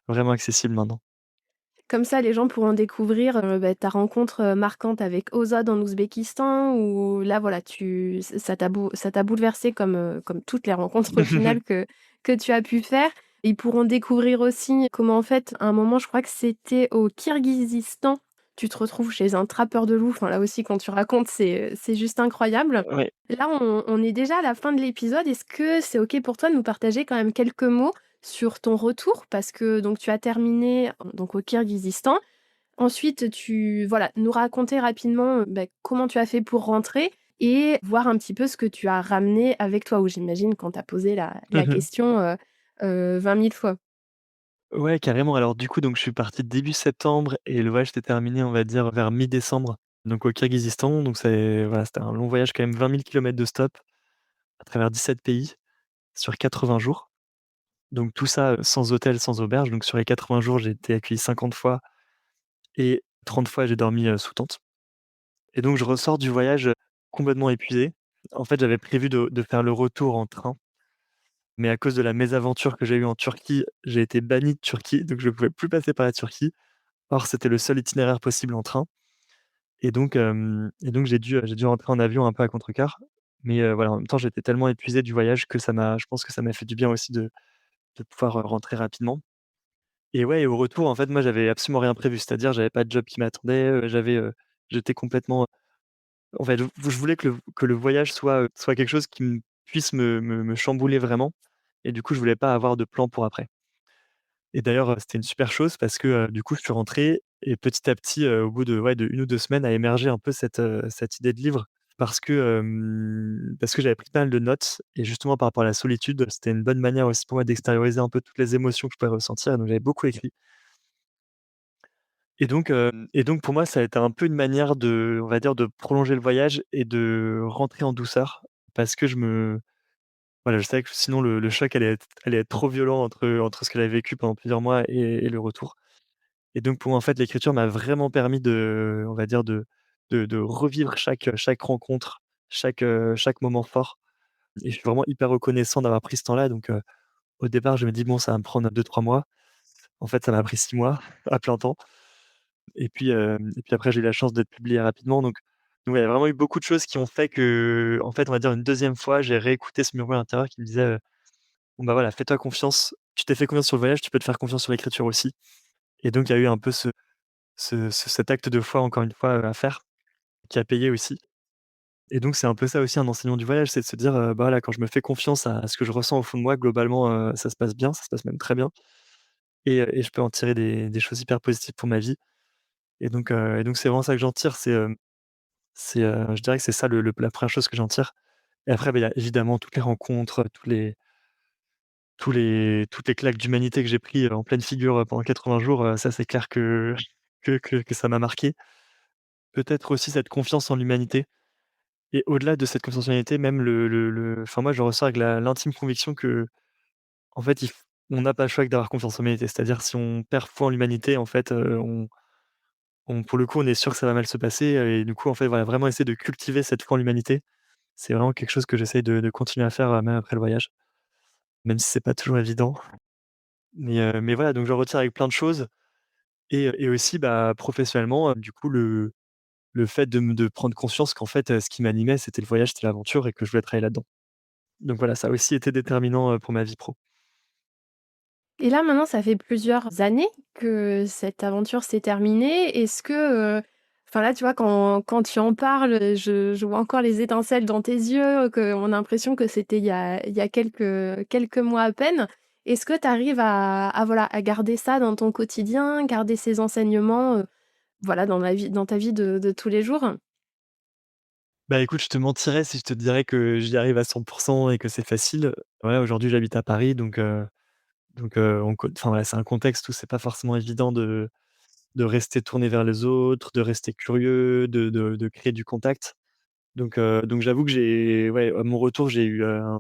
vraiment accessible maintenant. Comme ça, les gens pourront découvrir, ta rencontre, marquante avec Ozod en Ouzbékistan où là, voilà, tu ça t'a bouleversé comme toutes les rencontres au final que tu as pu faire. Ils pourront découvrir aussi comment, en fait, à un moment, je crois que c'était au Kirghizistan, tu te retrouves chez un trappeur de loups. Enfin, là aussi, quand tu racontes, c'est juste incroyable. Ouais. Là, on est déjà à la fin de l'épisode. Est-ce que c'est OK pour toi de nous partager quand même quelques mots sur ton retour? Parce que donc tu as terminé donc au Kirghizistan. Ensuite, tu voilà, nous raconter rapidement, comment tu as fait pour rentrer et voir un petit peu ce que tu as ramené avec toi. Ou j'imagine qu'on t'a posé la question, 20 000 fois. Ouais, carrément. Alors du coup, donc je suis parti début septembre et le voyage s'était terminé, on va dire, vers mi-décembre, donc au Kirghizistan. Donc c'est voilà, c'était un long voyage quand même, 20 000 kilomètres de stop à travers 17 pays sur 80 jours. Donc tout ça, sans hôtel, sans auberge. Donc sur les 80 jours, j'ai été accueilli 50 fois et 30 fois j'ai dormi, sous tente et donc je ressors du voyage, complètement épuisé. En fait, j'avais prévu de faire le retour en train, mais à cause de la mésaventure que j'ai eue en Turquie, j'ai été banni de Turquie, donc je ne pouvais plus passer par la Turquie. Or, c'était le seul itinéraire possible en train et donc j'ai dû rentrer en avion un peu à contrecœur. Mais, voilà, en même temps, j'étais tellement épuisé du voyage que je pense que ça m'a fait du bien aussi de pouvoir, rentrer rapidement et ouais et au retour, en fait, moi, j'avais absolument rien prévu. C'est-à-dire, j'avais pas de job qui m'attendait, j'étais complètement en fait, je voulais que le voyage soit quelque chose qui puisse me chambouler vraiment et du coup, je voulais pas avoir de plan pour après. Et d'ailleurs, c'était une super chose parce que, du coup, je suis rentré et petit à petit, au bout de ouais, de 1 ou 2 semaines a émergé un peu cette idée de livre parce que j'avais pris pas mal de notes et justement par rapport à la solitude, c'était une bonne manière aussi pour moi d'extérioriser un peu toutes les émotions que je pouvais ressentir, donc j'avais beaucoup écrit et donc pour moi, ça a été un peu une manière de on va dire, de prolonger le voyage et de rentrer en douceur parce que voilà, je savais que sinon le choc allait être trop violent entre ce que j'avais vécu pendant plusieurs mois et le retour. Et donc pour moi, en fait, l'écriture m'a vraiment permis de on va dire de revivre chaque rencontre, chaque moment fort et je suis vraiment hyper reconnaissant d'avoir pris ce temps-là donc au départ, je me dis: «Bon, ça va me prendre 2 3 mois». En fait, ça m'a pris 6 mois à plein temps et puis après j'ai eu la chance d'être publié rapidement donc ouais, il y a vraiment eu beaucoup de choses qui ont fait que en fait, on va dire une deuxième fois, j'ai réécouté ce murmure intérieur qui me disait, «Bon, bah, voilà, fais-toi confiance. Tu t'es fait confiance sur le voyage, tu peux te faire confiance sur l'écriture aussi» et donc il y a eu un peu cet acte de foi encore une fois, à faire, qui a payé aussi et donc c'est un peu ça aussi un enseignement du voyage, c'est de se dire, bah, voilà, quand je me fais confiance à ce que je ressens au fond de moi, globalement, ça se passe bien, ça se passe même très bien et je peux en tirer des choses hyper positives pour ma vie et donc c'est vraiment ça que j'en tire, je dirais que c'est ça la première chose que j'en tire et après, bah, il y a évidemment toutes les rencontres, toutes les claques d'humanité que j'ai pris, en pleine figure, pendant 80 jours, ça c'est clair que que ça m'a marqué. Peut-être aussi cette confiance en l'humanité. Et au-delà de cette consensualité, même enfin moi je ressors avec la l'intime conviction que en fait, on n'a pas le choix que d'avoir confiance en l'humanité. C'est-à-dire si on perd foi en l'humanité, en fait, on pour le coup, on est sûr que ça va mal se passer, et du coup, en fait, voilà, vraiment essayer de cultiver cette foi en l'humanité. C'est vraiment quelque chose que j'essaye de continuer à faire, même après le voyage, même si c'est pas toujours évident. Mais voilà, donc j'en retire avec plein de choses, et aussi, bah, professionnellement, du coup, le fait de prendre conscience qu'en fait, ce qui m'animait, c'était le voyage, c'était l'aventure et que je voulais travailler là-dedans. Donc voilà, ça a aussi été déterminant, pour ma vie pro. Et là, maintenant, ça fait plusieurs années que cette aventure s'est terminée. Est-ce que, enfin là, tu vois, quand tu en parles, je vois encore les étincelles dans tes yeux, qu'on a l'impression que c'était il y a quelques mois à peine. Est-ce que tu arrives voilà, à garder ça dans ton quotidien, garder ces enseignements, voilà, dans ta vie de tous les jours? Bah, écoute, je te mentirais si je te dirais que j'y arrive à 100 et que c'est facile. Voilà, aujourd'hui, j'habite à Paris, donc enfin, voilà, c'est un contexte où c'est pas forcément évident de rester tourné vers les autres, de rester curieux, de créer du contact. Donc j'avoue que ouais, à mon retour, j'ai eu, une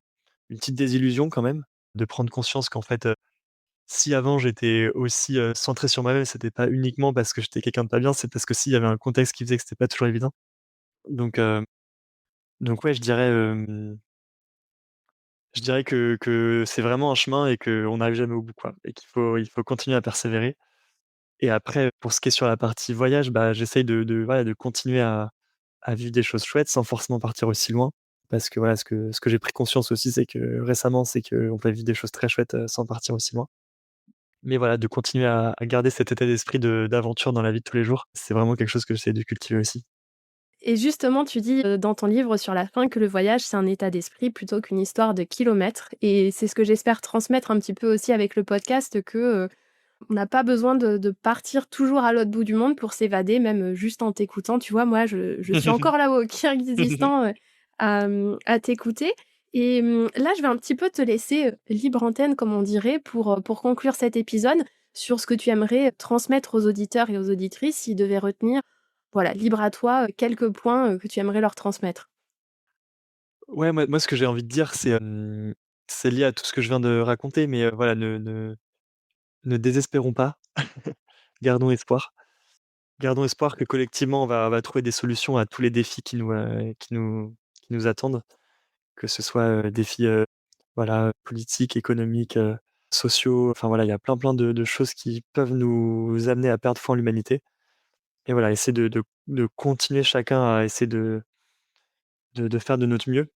petite désillusion quand même, de prendre conscience qu'en fait, si avant j'étais aussi, centré sur moi-même, c'était pas uniquement parce que j'étais quelqu'un de pas bien, c'est parce qu'aussi il y avait un contexte qui faisait que c'était pas toujours évident. Donc heu, donc ouais, je dirais que c'est vraiment un chemin et qu'on n'arrive jamais au bout, quoi, et il faut continuer à persévérer. Et après, pour ce qui est sur la partie voyage, bah, j'essaye de voilà, de continuer à vivre des choses chouettes sans forcément partir aussi loin. Parce que voilà, ce que j'ai pris conscience aussi, c'est que récemment, c'est qu'on peut vivre des choses très chouettes, sans partir aussi loin. Mais voilà, de continuer à garder cet état d'esprit d'aventure dans la vie de tous les jours, c'est vraiment quelque chose que j'essaie de cultiver aussi. Et justement, tu dis, dans ton livre sur la fin que le voyage, c'est un état d'esprit plutôt qu'une histoire de kilomètres et c'est ce que j'espère transmettre un petit peu aussi avec le podcast que, on n'a pas besoin de partir toujours à l'autre bout du monde pour s'évader, même, juste en t'écoutant. Tu vois, moi, je suis encore là au Kirghizistan, à t'écouter et là, je vais un petit peu te laisser, libre antenne, comme on dirait, pour conclure cet épisode sur ce que tu aimerais transmettre aux auditeurs et aux auditrices s'ils devaient retenir, voilà, libre à toi, quelques points, que tu aimerais leur transmettre. Ouais, moi, ce que j'ai envie de dire, c'est lié à tout ce que je viens de raconter, mais voilà, ne désespérons pas, gardons espoir. Gardons espoir que collectivement, on va trouver des solutions à tous les défis qui nous attendent, que ce soit, défis, voilà, politiques, économiques, sociaux, enfin voilà, il y a plein de choses qui peuvent nous amener à perdre foi en l'humanité, et voilà, essayer de continuer chacun à essayer de faire de notre mieux,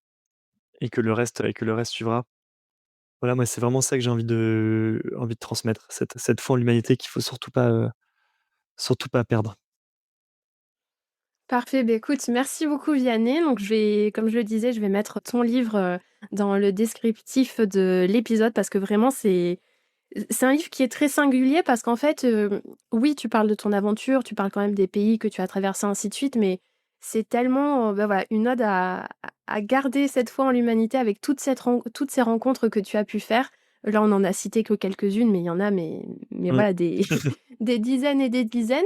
et que le reste suivra. Voilà, moi, c'est vraiment ça que j'ai envie de transmettre, cette foi en l'humanité qu'il faut surtout pas perdre. Parfait, beh, écoute, merci beaucoup Vianney. Donc je vais comme je le disais, je vais mettre ton livre, dans le descriptif de l'épisode parce que vraiment c'est un livre qui est très singulier parce qu'en fait, oui, tu parles de ton aventure, tu parles quand même des pays que tu as traversés, ainsi de suite, mais c'est tellement, bah, voilà, une ode à garder cette foi en l'humanité avec toutes ces rencontres que tu as pu faire. Là, on en a cité que quelques-unes, mais il y en a, mais Mmh. voilà, des des dizaines et des dizaines.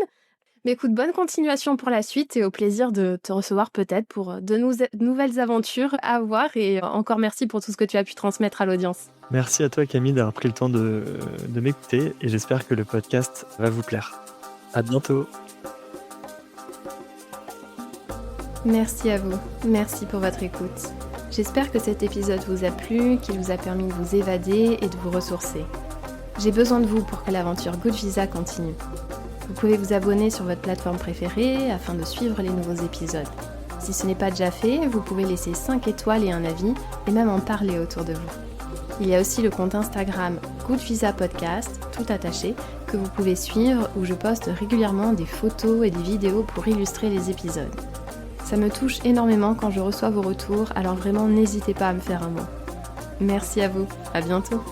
Mais écoute, bonne continuation pour la suite et au plaisir de te recevoir peut-être pour, de nouvelles aventures à voir et encore merci pour tout ce que tu as pu transmettre à l'audience. Merci à toi Camille d'avoir pris le temps de m'écouter, et j'espère que le podcast va vous plaire. À bientôt. Merci à vous. Merci pour votre écoute. J'espère que cet épisode vous a plu, qu'il vous a permis de vous évader et de vous ressourcer. J'ai besoin de vous pour que l'aventure Good Visa continue. Vous pouvez vous abonner sur votre plateforme préférée afin de suivre les nouveaux épisodes. Si ce n'est pas déjà fait, vous pouvez laisser 5 étoiles et un avis et même en parler autour de vous. Il y a aussi le compte Instagram Good Visa Podcast, tout attaché, que vous pouvez suivre où je poste régulièrement des photos et des vidéos pour illustrer les épisodes. Ça me touche énormément quand je reçois vos retours, alors vraiment n'hésitez pas à me faire un mot. Merci à vous, à bientôt.